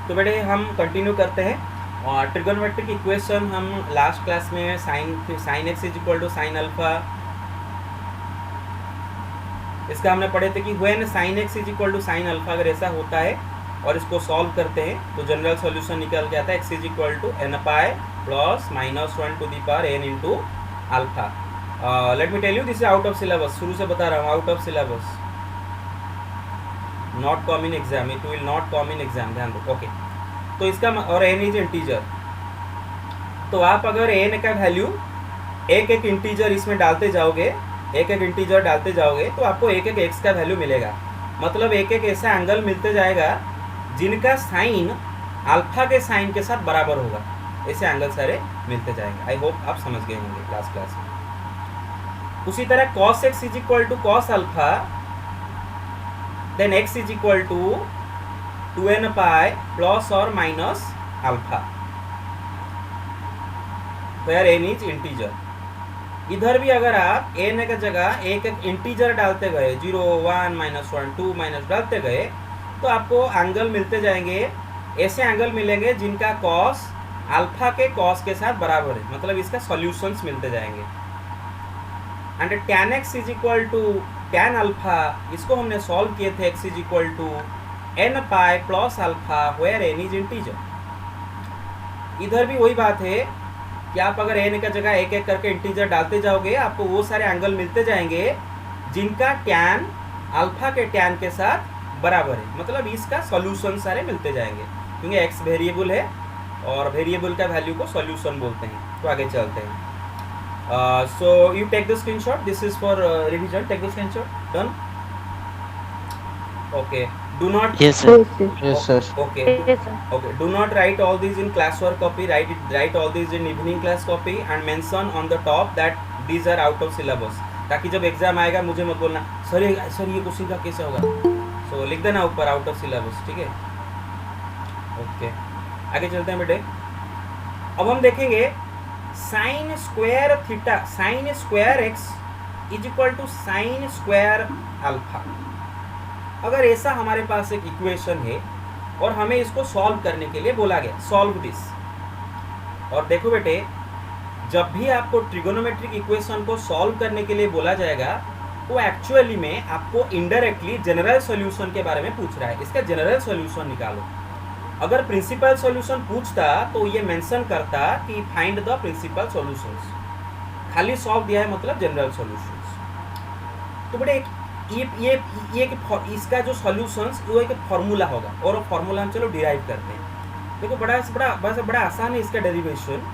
तो बेटे हम कंटिन्यू करते हैं और ट्रिगोनोमेट्रिक इक्वेशन हम लास्ट क्लास में sine x is equal to sine alpha, इसका हमने पढ़े थे कि when sine x is equal to sine alpha अगर ऐसा होता है और इसको सॉल्व करते हैं तो जनरल सॉल्यूशन निकल के आता है x is equal to n pi plus minus 1 to the power n into alpha. Let me tell you this is out of syllabus, शुरू से बता रहा हूँ, out of syllabus, not come in exam, it will not come in exam, ध्यान दो। Okay, तो इसका और एन इज इंटीजर, तो आप अगर एन का वैल्यू एक एक इंटीजर इसमें डालते जाओगे, एक एक इंटीजर डालते जाओगे तो आपको एक एक एक्स का वैल्यू मिलेगा। मतलब एक एक ऐसा एंगल मिलते जाएगा जिनका साइन अल्फा के साइन के साथ बराबर होगा, ऐसे एंगल सारे मिलते जाएंगे। आई होप आप समझ गए होंगे लास्ट क्लास में। उसी तरह cos x is equal to cos alpha, then x is equal to 2n pi plus और minus alpha, where n is integer. इधर भी अगर आप n का जगह एक एक इंटीजर डालते गए, 0 1 माइनस 1 2 माइनस डालते गए तो आपको एंगल मिलते जाएंगे, ऐसे एंगल मिलेंगे जिनका कॉस अल्फा के कॉस के साथ बराबर है, मतलब इसका सॉल्यूशंस मिलते जाएंगे। And tan x is equal to tan alpha, इसको हमने सॉल्व किए थे, x is equal to n pi plus alpha where n is integer. इधर भी वही बात है कि आप अगर n का जगह एक एक करके इंटीजर डालते जाओगे आपको वो सारे एंगल मिलते जाएंगे जिनका tan अल्फा के tan के साथ बराबर है, मतलब इसका सॉल्यूशन सारे मिलते जाएंगे, क्योंकि x वेरिएबल है और वेरिएबल का वैल्यू को सॉल्यूशन बोलते हैं। तो आगे चलते हैं। So you take the screenshot, this is for revision, take the screenshot, done? Okay, do not, Yes, sir. Yes, sir. okay, Yes, sir. okay, do not write all these in classwork copy, write all these in evening class copy and mention on the top that these are out of syllabus, ताकि जब exam आएगा मुझे मत बोलना sir ये question का कैसे होगा, so लिख देना ऊपर आउट ऑफ सिलेबस, ठीक है। ओके, आगे चलते हैं बेटे। अब हम देखेंगे sine square theta, sine square x is equal to sign square alpha. अगर ऐसा हमारे पास एक इक्वेशन है और हमें इसको सॉल्व करने के लिए बोला गया, सॉल्व दिस। और देखो बेटे, जब भी आपको ट्रिगोनोमेट्रिक इक्वेशन को सॉल्व करने के लिए बोला जाएगा वो एक्चुअली में आपको इनडायरेक्टली जनरल सॉल्यूशन के बारे में पूछ रहा है, इसका जनरल सॉल्यूशन निकालो। अगर प्रिंसिपल सॉल्यूशन पूछता तो ये मेंशन करता कि फाइंड द प्रिंसिपल सॉल्यूशंस, खाली सॉल्व दिया है मतलब जनरल सॉल्यूशंस। तो बेटे ये इसका जो सॉल्यूशंस वो एक फॉर्मूला होगा और वो फॉर्मूला हम चलो डिराइव करते हैं। देखो बड़ा आसान है इसका डेरिवेशन।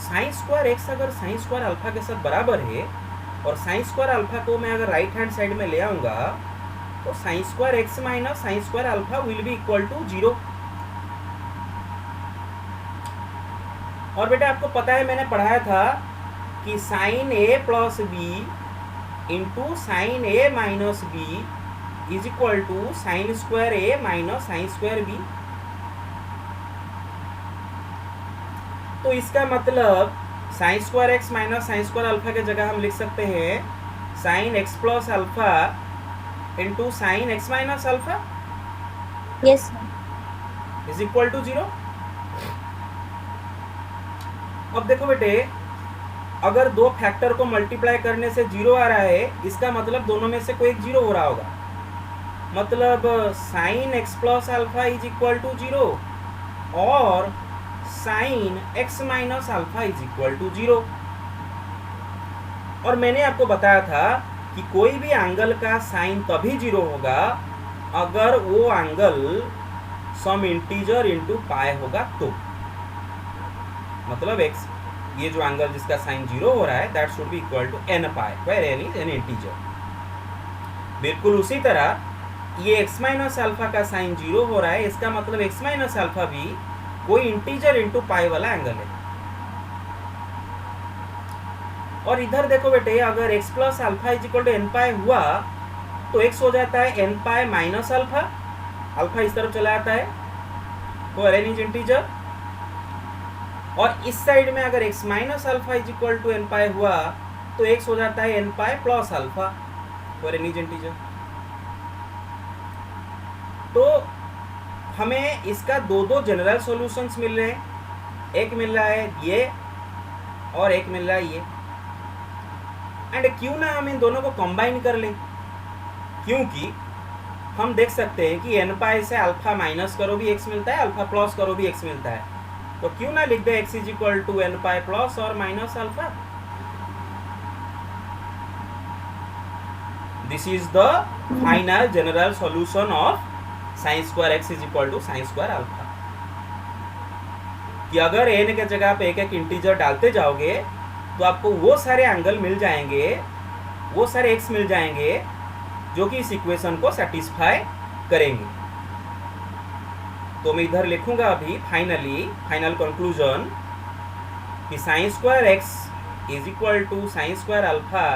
साइन स्क्वायर एक्स अगर साइन स्क्वायर अल्फा के साथ बराबर है और साइन स्क्वायर अल्फा को मैं अगर राइट हैंड साइड में ले आऊँगा तो sine square x minus sine square alpha will be equal to 0। और बेटा आपको पता है मैंने पढ़ाया था कि sine A plus B into sine A minus B is equal to sign square A minus sine square B. तो इसका मतलब sine square x minus sine square alpha के जगह हम लिख सकते हैं sine x plus alpha into sine x minus alpha Yes, sir. Is equal to 0। अब देखो बेटे, अगर दो फैक्टर को मल्टीप्लाई करने से 0 आ रहा है इसका मतलब दोनों में से कोई एक 0 हो रहा होगा, मतलब sine x plus alpha is equal to 0 और sine x minus alpha is equal to 0। और मैंने आपको बताया था कि कोई भी एंगल का साइन तभी 0 होगा अगर वो angle some integer into pi होगा तो, मतलब x, ये जो एंगल जिसका साइन 0 हो रहा है that should be equal to n pi where n is an integer. बिल्कुल उसी तरह ये x माइनस अल्फा का साइन 0 हो रहा है, इसका मतलब x माइनस अल्फा भी कोई इंटीजर इंटू पाई वाला एंगल है। और इधर देखो बेटे, अगर x plus alpha is equal to n pi हुआ तो x हो जाता है n pi minus alpha, alpha इस तरफ चला जाता है तो n इज इंटीजर। और इस साइड में अगर x minus alpha is equal to n pi हुआ तो x हो जाता है एन पाई प्लस अल्फा और n इज इंटीजर। तो हमें इसका दो जनरल सॉल्यूशंस मिल रहे हैं, एक मिल रहा है ये और एक मिल रहा है ये। एंड क्यों ना हम इन दोनों को कंबाइन कर लें, क्योंकि हम देख सकते हैं कि n पाई से अल्फा माइनस करो भी x मिलता है, अल्फा प्लस करो भी x मिलता है, तो क्यों ना लिख दे x is equal to n pi plus और minus alpha. This is the final general solution of sine square x is equal to sign square alpha. कि अगर n के जगह पे एक एक इंटीजर डालते जाओगे तो आपको वो सारे एंगल मिल जाएंगे, वो सारे x मिल जाएंगे जो कि इस इक्वेशन को सेटिस्फाई करेंगे। तो मैं इधर लिखूंगा अभी फाइनल कंक्लूजन कि sine square x is equal to sign square alpha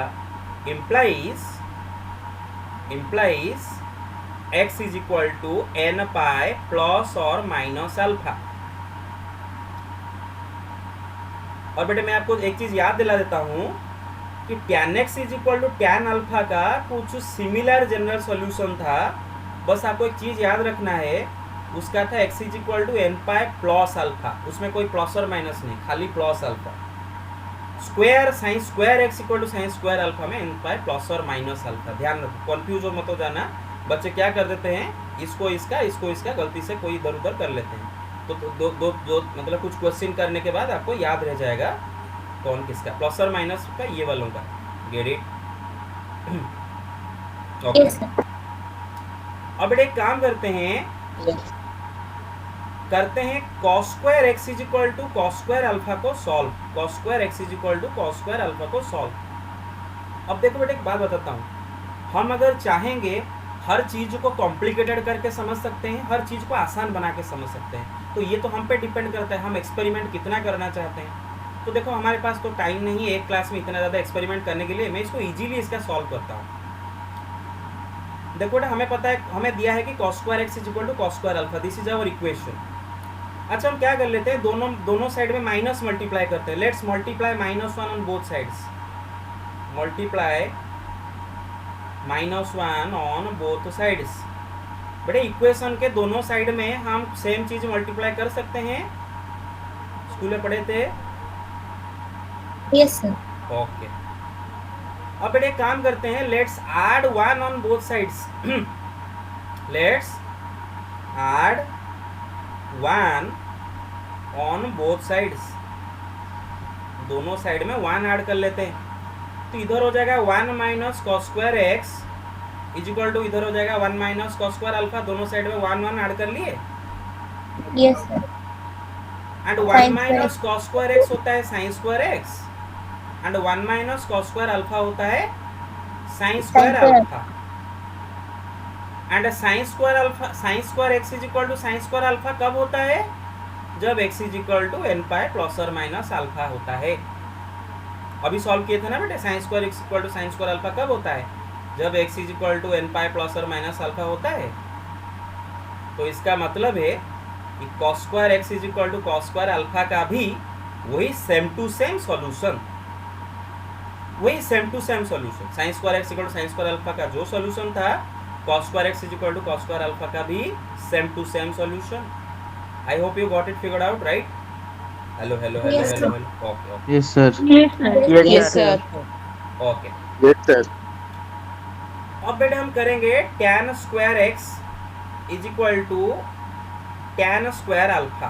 implies x is equal to n pi plus और माइनस अल्फा। और बेटे मैं आपको एक चीज याद दिला देता हूं कि tan x is equal to tan alpha का कुछ सिमिलर जनरल सॉल्यूशन था। बस आपको एक चीज याद रखना है, उसका था x is equal to n pi plus alpha, उसमें कोई प्लस और माइनस नहीं, खाली plus alpha. Square sine square x equal to sign square alpha में n पाई प्लस और माइनस अल्फा। ध्यान रखो, कंफ्यूज हो मत हो जाना। बच्चे क्या कर देते हैं, इसको इसका गलती से कोई इधर उधर कर लेते हैं। तो दो मतलब कुछ क्वेश्चन करने के बाद आपको याद रह जाएगा कौन किसका, प्लस और माइनस का ये वालों का। Get it? Okay. Yes, sir. अब एक काम करते हैं cos square x is equal to cos square alpha को solve. cos square x is equal to cos square alpha को सॉल्व। अब देखो बेटे एक बात बताता हूँ, हम अगर चाहेंगे हर चीज को कॉम्प्लिकेटेड करके समझ सकते हैं, हर चीज को आसान बना के समझ सकते हैं। तो ये तो हम पे डिपेंड करता है हम एक्सपेरिमेंट कितना करना चाहते हैं। तो देखो हमारे पास तो टाइम नहीं है एक क्लास में इतना ज़्यादा एक्सपेरिमेंट करने के लिए। मैं इसको इजीली इसका सॉल्व करता हूँ। देखो बेटा हमें पता है, हमें दिया है कि cos square x is equal to cos square alpha, this is our equation. अच्छा हम क्या कर लेते हैं, दोनों साइड में माइनस मल्टीप्लाई करते हैं। Let's multiply -1 on both sides, multiply -1 on both sides. बेटे इक्वेशन के दोनों साइड में हम सेम चीज मल्टीप्लाई कर सकते हैं, स्कूल में पढ़े थे। Yes, sir. ओके। अब बेटे काम करते हैं, let's add 1 on both sides. Let's add 1 on both sides, दोनों साइड में 1 ऐड कर लेते हैं। तो इधर हो जाएगा 1 minus cos square x is equal to इधर हो जाएगा 1 माइनस cos स्क्वायर अल्फा। दोनों साइड में 1 ऐड कर लिए। Yes, sir. And 1 minus cos square x होता है sin square x and 1 minus cos square alpha होता है sin square alpha. And sin square x is equal to sin square alpha कब होता है, जब x is equal to n pi plus और minus alpha होता है। अभी सॉल्व किए थे ना बेटे, sin square x equal to sin square alpha कब होता है, जब x is equal to n pi plus और माइनस अल्फा होता है। तो इसका मतलब है कि cos square x is equal to cos square alpha का भी वही सेम टू सेम सॉल्यूशन, वही same to same solution. sin square x equal to sin square alpha का जो सॉल्यूशन था, cos square x is equal to cos square alpha का भी same to same solution. I hope you got it figured out, right? Hello hello hello Yes, hello sir. Hello. Okay okay Yes, sir. Yes, sir. Okay. Yes, sir. अब बेटे हम करेंगे tan square x is equal to tan square alpha.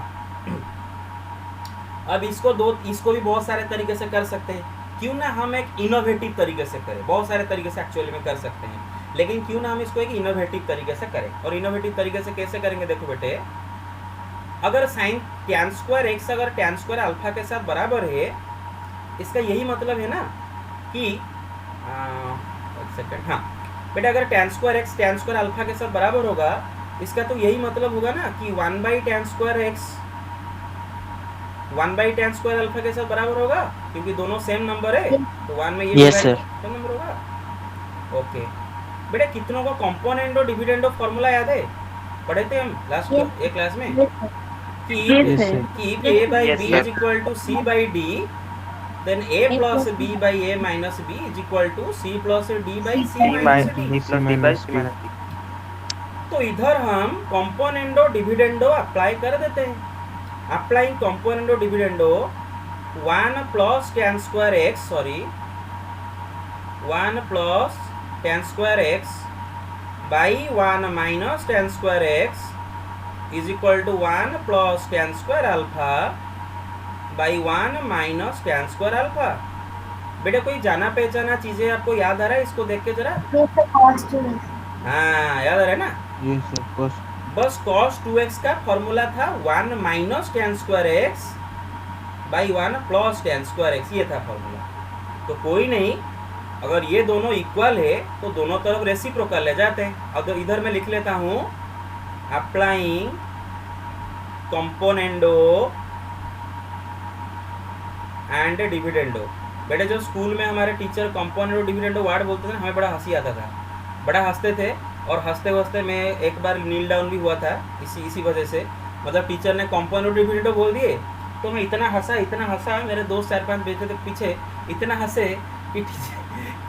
अब इसको भी बहुत सारे तरीके से कर सकते हैं, क्यों ना हम एक इनोवेटिव तरीके से करें। बहुत सारे तरीके से एक्चुअली में कर सकते हैं, लेकिन क्यों ना हम इसको एक इनोवेटिव तरीके से करें। और इनोवेटिव तरीके से कैसे करेंगे, देखो बेटे अगर sin tan स्क्वायर x अगर tan स्क्वायर अल्फा के साथ बराबर है, इसका यही मतलब है ना कि एक सेकंड, हाँ बेटा अगर tan square x tan square alpha के साथ बराबर होगा, इसका तो यही मतलब होगा ना कि 1/tan square x 1/tan square alpha के साथ बराबर होगा, क्योंकि दोनों सेम नंबर है तो 1 में ये Yes, sir. सेम नंबर होगा। ओके बेटा कितनों को कंपोनेंट और डिविडेंड ऑफ फार्मूला याद है, पढ़े थे हम लास्ट Yes. एक क्लास में Yes, sir. Yes, sir. keep a by Yes, b sir. is equal to c by d, then a plus b by a minus b is equal to c plus d by c minus d। तो इधर हम componendo dividendo apply कर देते हैं. Applying componendo dividendo 1 plus tan square x, sorry 1 plus tan square x by 1 minus tan square x is equal to 1 plus tan square alpha by 1 minus tan square alpha. बेटा कोई जाना पहचाना चीजें आपको याद आ रहा है? इसको देख के जरा. Yes, sir. Cos 2x. हाँ, याद आ रहा है ना? Yes, sir. Cos. बस cos 2x का फॉर्मूला था 1 minus tan square x by 1 plus tan square x, ये था फॉर्मूला. तो कोई नहीं, अगर ये दोनों इक्वल है तो दोनों तरफ रेसिप्रोकल ले जाते हैं. अगर इधर मैं लिख लेता हूँ अप्लाइंग कंपोनेंडो एंड डिविडेंडो. बेटे जब स्कूल में हमारे टीचर कंपोनेंडो डिविडेंडो वर्ड बोलते थे ना, हमें बड़ा हंसी आता था, बड़ा हंसते थे. और हंसते हंसते मैं एक बार नील डाउन भी हुआ था इसी वजह से. मतलब टीचर ने कंपोनेंडो डिविडेंडो बोल दिए तो मैं इतना हंसा, मेरे दोस्त 4-5 बैठे थे पीछे, इतना हंसे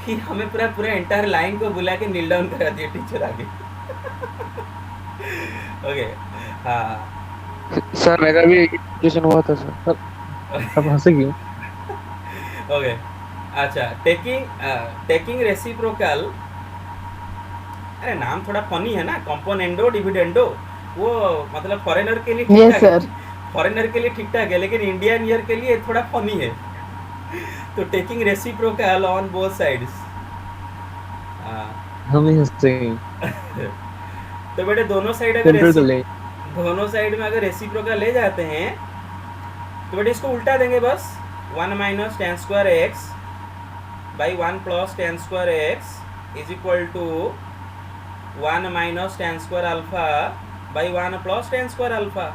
कि हमें पूरा एंटायर लाइन को बुला के नील डाउन करा दिया टीचर आगे. ओके, हाँ. सर मेरा भी एजुकेशन हुआ था सर. अब हंसे क्यों? ओके, अच्छा. टेकिंग रेसिप्रोकल, अरे नाम थोड़ा फनी है ना, कंपोनेंडो डिविडेंडो. वो मतलब फॉरेनर के लिए ठीक ठाक है, फॉरेनर के लिए ठीक ठाक है, लेकिन इंडियन ईयर के लिए थोड़ा फनी है. तो taking reciprocal on both sides. हम ही हंसते. तो बेटे दोनों साइड में अगर रेसिप्रोकल ले जाते हैं तो बेटे इसको उल्टा देंगे बस. 1 minus tan square x by 1 plus tan square x is equal to 1 minus tan square alpha by 1 plus tan square alpha.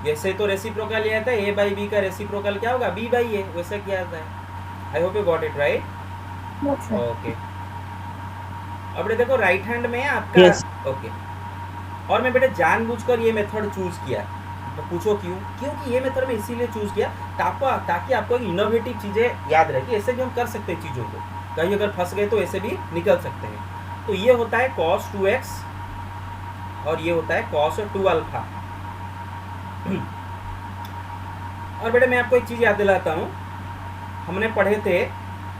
जैसे तो रेसिप्रोकल लिया था, a बाई बी का रेसिप्रोकल क्या होगा? b by a. वैसे किया जाता है. I hope you got it right. Yes, sir. Okay. अब बेटे देखो राइट हैंड में आपका. Yes. ओके. और मैं बेटे जानबूझकर ये मेथड चूज किया. तो पूछो क्यों? क्योंकि ये मेथड मैं इसीलिए चूज किया ताकि आपको एक इनोवेटिव चीज़ें याद रहे कि ऐसे भी हम कर सकते हैं चीज़ों को. कहीं अगर फंस गए तो ऐसे भी निकल सकते हैं. तो ये होता है cos 2x और ये होता है cos 2 अल्फा. और बेटे मैं आपको एक चीज़ याद दिलाता हूँ, हमने पढ़े थे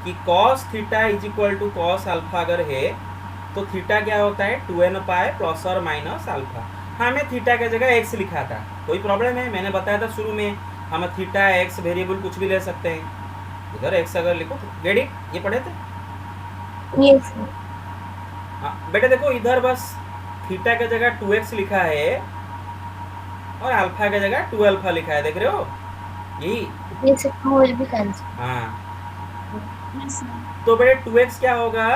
कि cos theta is equal to cos alpha अगर है तो थीटा क्या होता है? 2n पाई प्लस और माइनस अल्फा. हाँ, मैं थीटा की जगह x लिखा था. कोई प्रॉब्लम है? मैंने बताया था शुरू में हम थीटा x वेरिएबल कुछ भी ले सकते हैं. इधर x अगर लिखो तो गेट इट, ये पढ़े थे. Yes, sir. हाँ बेटे देखो इधर बस थीटा की जगह 2x लिखा है और अल्फा की जगह 2 अल्फा लिखा है. देख रहे हो? यही. Yes, sir. 2 will be cancelled. हाँ, Yes, sir. तो बेटे 2x क्या होगा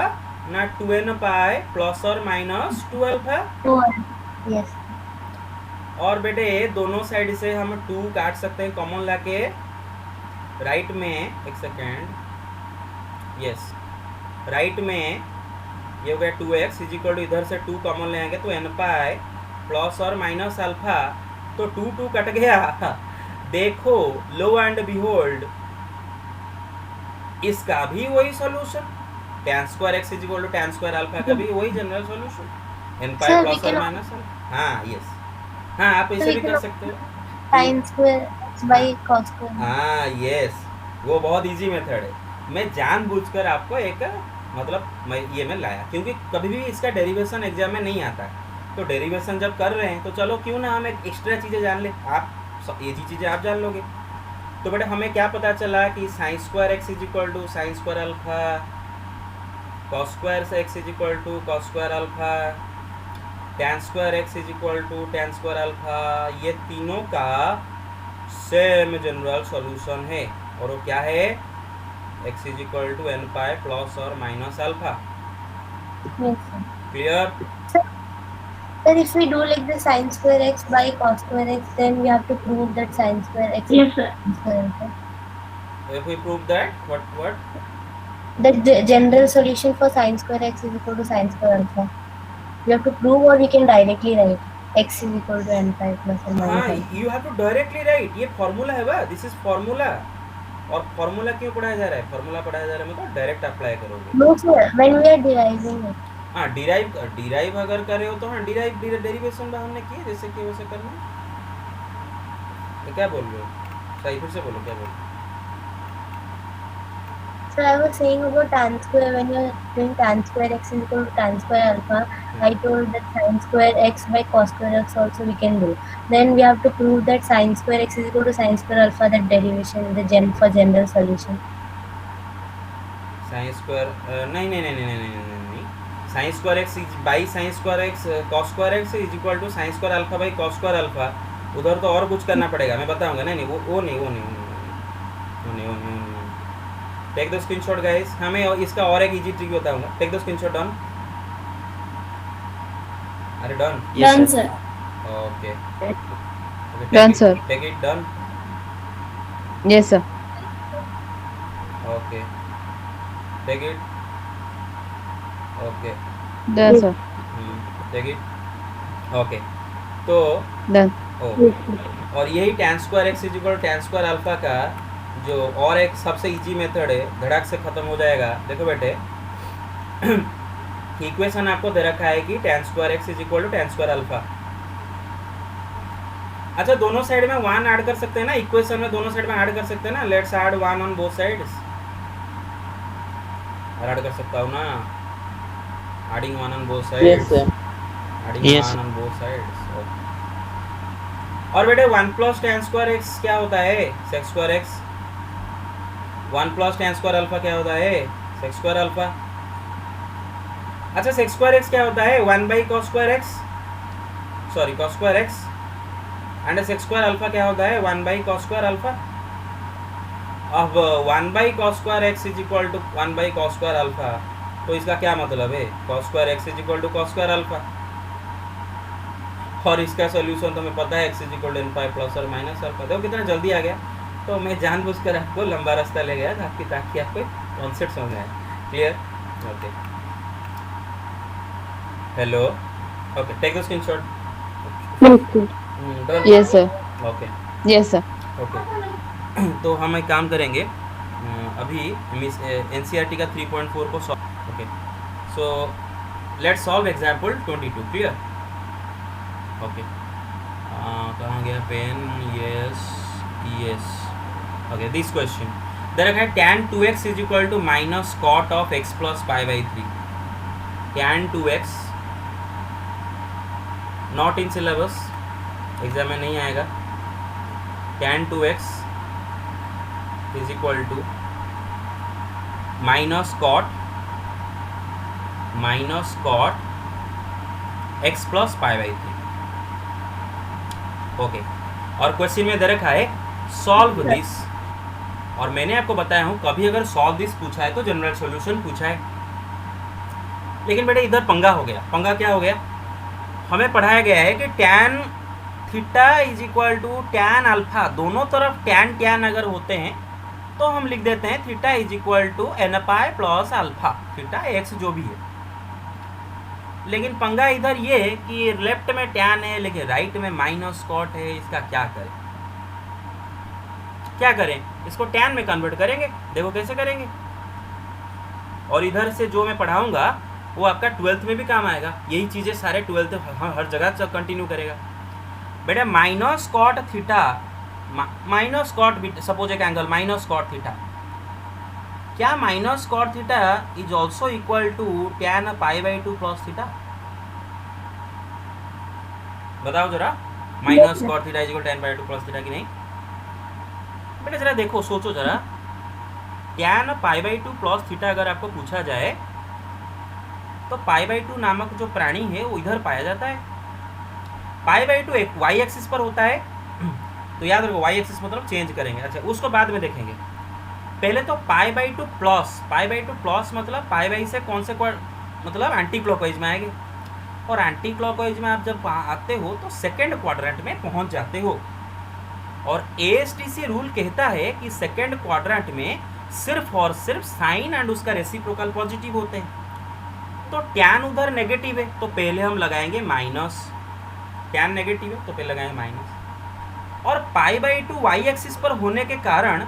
ना? 2n पाई प्लस और माइनस 2 अल्फा. 2. Yes. और बेटे दोनों साइड से हम 2 काट सकते हैं कॉमन लाके. राइट में एक सेकेंड, यस, राइट में ये हो गया 2x इज इक्वल टू, इधर से 2 कॉमन ले आएंगे तो n पाई प्लस और माइनस अल्फा. तो 2 कट गया. देखो लो एंड बिहोल्ड, इसका भी वही solution. tan square x is equal to tan square alpha का भी वही general solution. n pi Sir, we plus और can- माइनस अल्फा. हाँ, यस. हाँ, आप So ऐसे we भी कर can सकते हो. sin square x by cos square. हाँ, यस, वो बहुत इजी मेथड है. मैं जानबूझकर आपको एक मतलब मैं लाया क्योंकि कभी भी इसका डेरिवेशन एग्जाम में नहीं आता. तो डेरिवेशन जब कर रहे हैं तो चलो क्यों ना हम एक एक्स्ट्रा चीज़ें जान ले. आप ये चीज़ें आप जान लोगे. तो बेटा हमें क्या पता चला कि sine square x is equal to sign square alpha, cos square से x is equal to cos square alpha, tan square x is equal to tan square alpha. ये तीनों का सेम जनरल सॉल्यूशन है. और वो क्या है? x is equal to n pi plus और minus alpha. Yes, sir. Clear? Sir, if we do like the sin square x by cos square x, then we have to prove that sin square x Yes, sir. is square alpha. If we prove that, what? That the general solution for sin square x is equal to sin square alpha. We have to prove, or we can directly write x is equal to n pi plus or minus हाँ, alpha. You have to directly write. ये formula है बा, this is formula. और formula क्यों पढ़ाया जा रहा है? फॉर्मूला पढ़ाया जा रहा है मतलब डायरेक्ट अप्लाई करोगे. No, sir. When we are deriving it. हाँ डिराइव अगर करे हो तो हाँ डेरिवेशन हमने किए जैसे कि वैसे करना। तो क्या बोल रहे हो, सही फिर से बोलो क्या बोल रहे हो। So I was saying about tan square when you're doing tan square x is equal to tan square alpha. I told that sin square x by cos square x also we can do. Then we have to prove that sin square x is equal to sin square alpha. That derivation for general solution. Sine square नहीं नहीं नहीं नहीं नहीं नहीं नहीं नहीं sine square x by sine square x cos square x is equal to sign square alpha by cos square alpha. उधर तो और कुछ करना पड़ेगा, मैं बताऊंगा। नहीं नहीं वो नहीं। टेक द स्क्रीनशॉट गाइस, हमें इसका और एक इजी ट्रिक बताऊंगा। Take the screenshot done. अरे done Done, sir. Okay Done, sir. Take it done Yes, sir. Okay take it okay Done, sir. Take it okay. तो Done. ओ और यही tan square x is equal tan square alpha का जो और एक सबसे इजी मेथड है, धड़ाक से ख़त्म हो जाएगा। देखो बेटे इक्वेशन आपको दे रखा है कि tan square x is equal to tan square alpha. अच्छा दोनों साइड में 1 ऐड कर सकते हैं ना, इक्वेशन में दोनों साइड में ऐड कर सकते हैं ना। Let's add 1 on both sides. Add कर सकता हूँ ना, adding 1 on both sides. Adding Yes. 1 on both sides. और बेटे 1 प्लस tan स्क्वायर एक्स क्या होता है, sec square x. 1 plus tan square alpha क्या होता है, sec स्क्वायर अल्फा। अच्छा sec स्क्वायर एक्स क्या होता है, 1 by cos square x, sorry cos square x. And sec square alpha क्या होता है, 1 बाई cos स्क्वायर अल्फा। अब 1 by cos square x is equal to 1 by cos square alpha, तो इसका क्या मतलब है, cos square x is equal to cos square alpha. और इसका सोल्यूशन तो हमें पता है, x is equal to n pi plus और माइनस अल्फा। देखो कितना जल्दी आ गया। तो मैं जानबूझकर आपको लंबा रास्ता ले गया था ताकि आपको कॉन्सेप्ट समझ आए। Clear, okay. Hello, okay take the screenshot. Done, Yes, sir. Okay Yes, sir. Okay. तो हम एक काम करेंगे, अभी NCERT का 3.4 को solve. Okay so let's solve example 22। Clear, okay. कहाँ गया pen, yes okay. This question दे रखा है tan 2x is equal to minus cot of x plus pi by 3। tan 2x not in syllabus, exam में नहीं आएगा। tan 2x is equal to minus cot x plus pi by 3। Okay और question में दे रखा है solve this. और मैंने आपको बताया हूँ कभी अगर सॉल्व दिस पूछा है तो जनरल सॉल्यूशन पूछा है। लेकिन बेटे इधर पंगा हो गया। पंगा क्या हो गया, हमें पढ़ाया गया है कि tan theta is equal to tan alpha. दोनों तरफ tan अगर होते हैं तो हम लिख देते हैं theta is equal to n pi plus alpha, theta x जो भी है। लेकिन पंगा इधर ये है कि लेफ्ट में tan है लेकिन राइट में माइनस कॉट है। इसका क्या करें, इसको tan में कन्वर्ट करेंगे। देखो कैसे करेंगे। और इधर से जो मैं पढ़ाऊंगा वो आपका 12th में भी काम आएगा। यही चीज़ें सारे 12th हर जगह कंटिन्यू करेगा। बेटा minus cot theta, minus cot suppose एक एंगल माइनस कॉट थीटा, क्या minus cot theta is also equal to tan pi by 2 plus theta. बताओ जरा, minus cot theta is equal tan pi 2 plus theta कि नहीं। बेटा जरा देखो, सोचो जरा, tan pi by 2 plus theta अगर आपको पूछा जाए तो पाई बाई 2 नामक जो प्राणी है वो इधर पाया जाता है। पाई बाई 2 एक वाई एक्सिस पर होता है, तो याद रखो वाई एक्सिस मतलब चेंज करेंगे। अच्छा उसको बाद में देखेंगे। पहले तो पाई बाई 2 प्लस मतलब पाई बाई से कौन से मतलब एंटी क्लॉकवाइज में आएंगे। और एंटी क्लॉकवाइज में आप जब आते हो तो सेकेंड क्वाड्रेंट में पहुंच जाते हो। और ASTC रूल कहता है कि सेकेंड क्वाड्रेंट में सिर्फ और सिर्फ साइन एंड उसका रेसिप्रोकल पॉजिटिव होते हैं। तो tan उधर नेगेटिव है तो पहले हम लगाएंगे माइनस। tan नेगेटिव है तो पहले लगाएंगे माइनस। और पाई बाई 2 वाई एक्सिस पर होने के कारण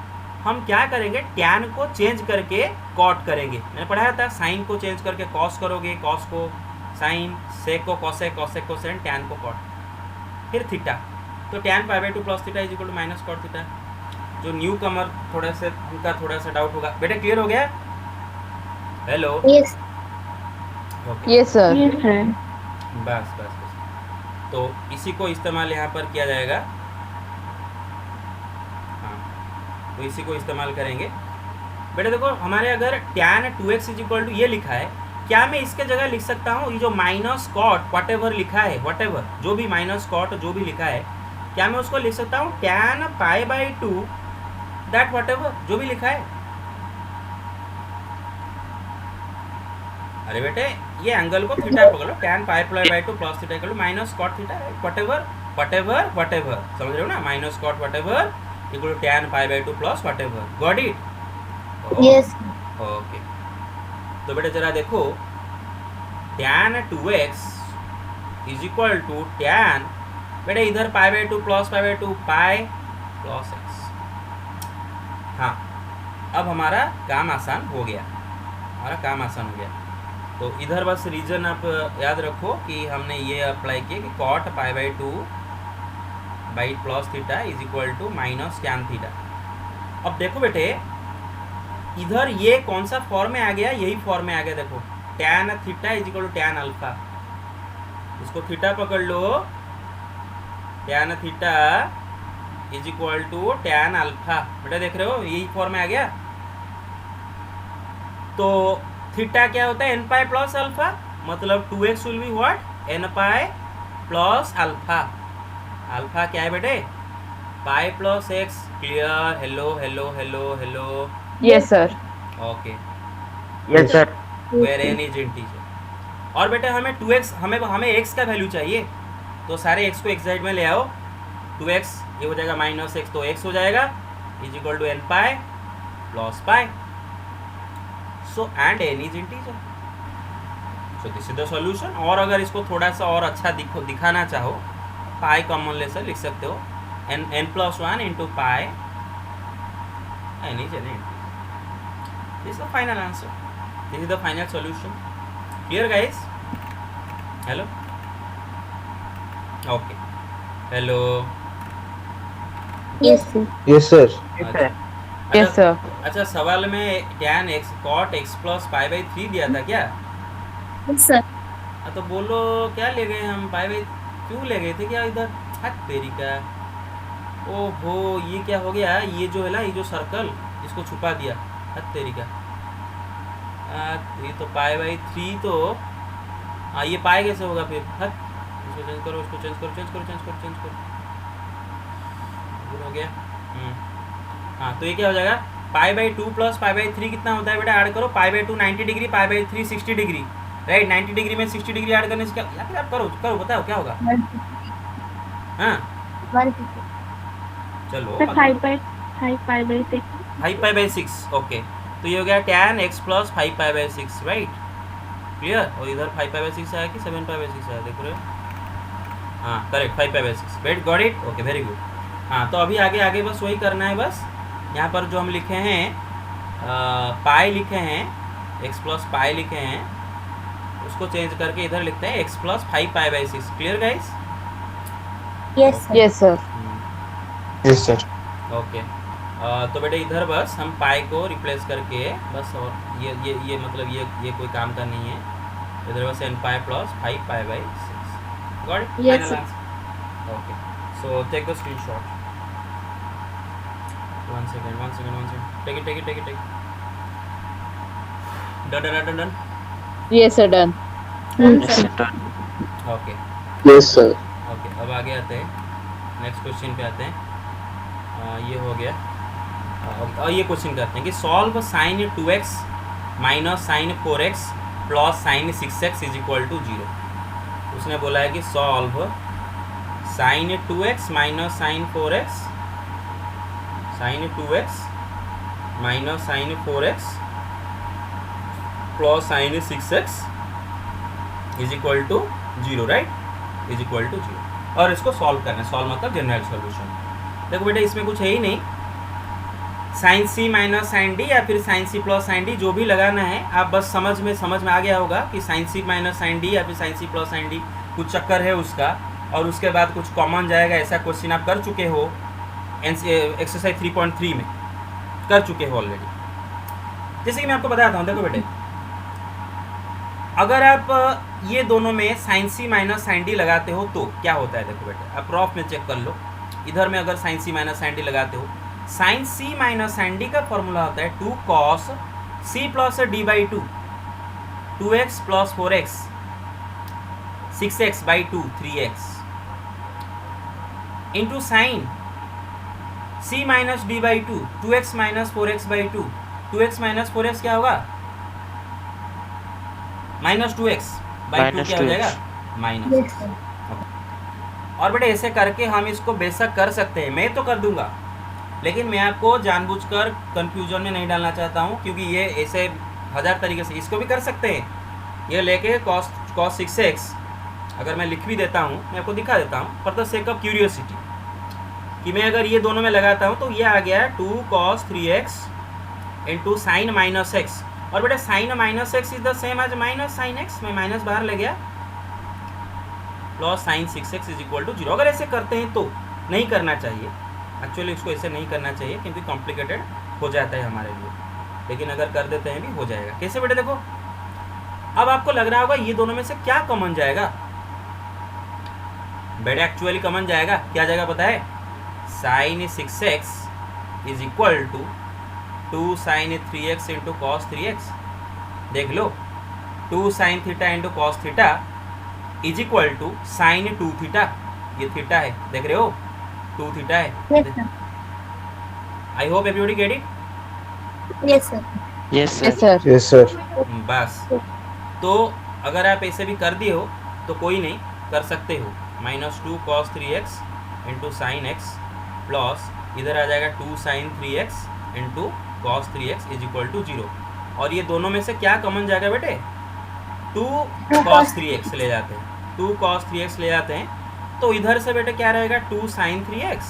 हम क्या करेंगे, tan को चेंज करके कॉट करेंगे। मैंने पढ़ाया था साइन को चेंज करके कॉस करोगे, कॉस को साइन, सेक को कॉसेक, कॉसेक को सेन, टैन को कॉट, फिर थीटा। तो tan pi by two plus theta is equal to minus cot theta. जो न्यू कमर थोड़ा सा उनका थोड़ा सा डाउट होगा, बेटा क्लियर हो गया? Hello, Yes. Okay, Yes, sir. Yes, sir. बस बस बस। तो इसी को इस्तेमाल यहाँ पर किया जाएगा। हाँ, तो इसी को इस्तेमाल करेंगे। बेटा देखो, हमारे अगर tan 2x is equal to ये लिखा है, क्या मैं इसके जगह लिख सकता हूँ ये जो माइनस कॉट वट एवर लिखा है, वट एवर जो भी माइनस कॉट जो भी लिखा है, क्या मैं उसको लिख सकता हूँ tan pi by to that what ever जो भी लिखा है? अरे बेटे, ये एंगल को थीटा पकड़ लो, tan pi by two plus theta equal to minus cot theta, whatever whatever whatever, समझ रहे हो ना? Minus cot whatever equal to tan pi by two plus whatever. Got it? Yes. Okay, तो बेटा जरा देखो, tan 2x is equal to tan, बेटा इधर pi by two plus pi by two, pi plus x. हाँ, अब हमारा काम आसान हो गया, हमारा काम आसान हो गया। तो इधर बस रीजन आप याद रखो कि हमने ये अप्लाई किया कि cot pi by two by plus theta is equal to minus tan theta. अब देखो बेटे, इधर ये कौन सा फॉर्म में आ गया? यही फॉर्म में आ गया। देखो, tan theta is equal to tan alpha, इसको थीटा पकड़ लो, tan theta is equal to tan alpha. बेटा देख रहे हो, यही फॉर्म में आ गया। तो थीटा क्या होता है? एन पाई प्लस अल्फा, मतलब 2x will be what? N pi plus alpha. Alpha क्या है बेटे? Pi plus x. Clear? Hello hello hello hello. Yes, sir. Okay, Yes, sir. Where n is integer. और बेटा हमें 2x, हमें x का value चाहिए, तो सारे x को x साइड में ले आओ। 2x ये हो जाएगा माइनस x, तो x हो जाएगा is equal to n pi plus pi. So and n is integer, so this is the solution. और अगर इसको थोड़ा सा और अच्छा दिखाना चाहो, पाई कॉमन ले सर लिख सकते हो, n plus one into pi, n is an integer. This is the final answer, this is the final solution. Clear guys? Hello, okay, hello. Yes, sir. Yes, sir. Yes, sir. अच्छा, सवाल में tan x cot x plus pi by 3 दिया था क्या? Yes, sir. तो बोलो क्या ले गए हम? पाई बाई क्यों ले गए थे क्या इधर? हट तेरी का, ओहो ये क्या हो गया? ये जो है ना, ये जो सर्कल, इसको छुपा दिया। हट तेरी का, ये तो पाई बाई 3 तो ये पाई कैसे होगा फिर? हट, इसको चेंज करो, इसको चेंज करो, चेंज करो, चेंज करो, चेंज करो, हो गया। हाँ, तो ये क्या हो जाएगा? Pi by 2 plus pi by 3 कितना होता है बेटा? ऐड करो, पाई by 2 90 degree, pi by 3 60 degree, right? 90 degree में 60 डिग्री ऐड करने से क्या, या फिर आप करो करो, बताओ क्या होगा? 150. हाँ 150. चलो, 5 by 6. 5 pi by 6, okay. तो ये हो गया tan x plus 5 pi by 6, right? Clear? और इधर 5 पाई बाई 6 आया कि 7 पाई बाई 6 आया? देख रहे हो? हाँ correct, 5 pi by 6। Wait, got it? Okay, very good. हाँ, तो अभी आगे आगे बस वही करना है। बस यहाँ पर जो हम लिखे हैं पाई लिखे हैं, x प्लस पाई लिखे हैं, उसको चेंज करके इधर लिखते हैं x plus 5 pi by 6। Clear guys? Yes, sir. Yes, sir. Yes, sir. Okay, तो बेटे इधर बस हम पाई को रिप्लेस करके बस, और ये मतलब ये कोई काम का नहीं है। इधर बस n pi plus 5 pi by 6। Got it? Yes, final sir. Answer. Okay, so take the screenshot. one second, take it. Done. Yes, sir. Done. Yes, sir. Okay Yes, sir. Okay, अब आगे आते हैं, नेक्स्ट क्वेश्चन पे आते हैं। ये हो गया, और ये क्वेश्चन करते हैं कि solve sine 2x minus sine 4x plus sine 6x is equal to 0। उसने बोला है कि solve sine 2x minus sine 4x, sine 2x minus sine 4x plus sine 6x is equal to 0, right? Is equal to 0, और इसको solve करना है। Solve मतलब general solution. देखो बेटा, इसमें कुछ है ही नहीं, sine c minus sine d या फिर sine c plus sine d, जो भी लगाना है आप बस समझ में आ गया होगा कि sine c minus sine d या फिर sine c plus sine d कुछ चक्कर है उसका, और उसके बाद कुछ कॉमन जाएगा। ऐसा क्वेश्चन आप कर चुके हो एक्सरसाइज 3.3 में कर चुके हो ऑलरेडी। जैसे कि मैं आपको बताता हूँ, देखो बेटे, अगर आप ये दोनों में sign c minus sine d लगाते हो तो क्या होता है। देखो बेटे, आप प्रॉफ में चेक कर लो, इधर में अगर sine c minus sine d लगाते हो, sine c minus sine d का फॉर्मूला होता है 2 cos c plus d by 2, 2x plus 4x, 6x by 2, 3x into sine c minus d by 2, 2x minus 4x by 2, 2x minus 4x क्या होगा, minus 2x by 2 क्या हो जाएगा, minus. Yes, sir. और बेटे ऐसे करके हम इसको बेशक कर सकते हैं, मैं तो कर दूंगा, लेकिन मैं आपको जानबूझकर कंफ्यूजन में नहीं डालना चाहता हूँ, क्योंकि ये ऐसे 1000 तरीके से इसको भी कर सकते हैं। ये लेके cos 6x अगर मैं लिख भी देता हूँ, मैं आपको दिखा देता हूँ for the sake of curiosity, कि मैं अगर ये दोनों में लगाता हूँ तो ये आ गया 2 cos 3x into sine minus x. और बेटा sine minus x is the same as minus sine x, मैं माइनस बाहर ले गया, plus sine 6x is equal to 0। अगर ऐसे करते हैं तो नहीं करना चाहिए, एक्चुअली इसको ऐसे नहीं करना चाहिए क्योंकि कॉम्प्लिकेटेड हो जाता है हमारे लिए, लेकिन अगर कर देते हैं भी हो जाएगा। कैसे बेटे, देखो अब आपको लग रहा होगा ये दोनों में से क्या कॉमन जाएगा। बेटे एक्चुअली कॉमन जाएगा, क्या जाएगा पता है, sine 6x is equal to 2 sine 3x into cos 3x। देख लो, 2 sine theta into cos theta is equal to sine 2 theta, ये थीटा है, देख रहे हो 2 थीटा है। Yes, sir. I hope everybody get it. Yes, sir. Yes, Yes, sir. sir. Yes, sir. बस, तो अगर आप ऐसे भी कर दिए हो तो कोई नहीं, कर सकते हो, minus 2 cos 3x into sine x plus इधर आ जाएगा 2 sine 3x into cos 3x is equal to 0। और ये दोनों में से क्या कॉमन जाएगा बेटे, 2 cos 3x ले जाते हैं, 2 cos 3x ले जाते हैं, तो इधर से बेटे क्या रहेगा 2 साइन 3x,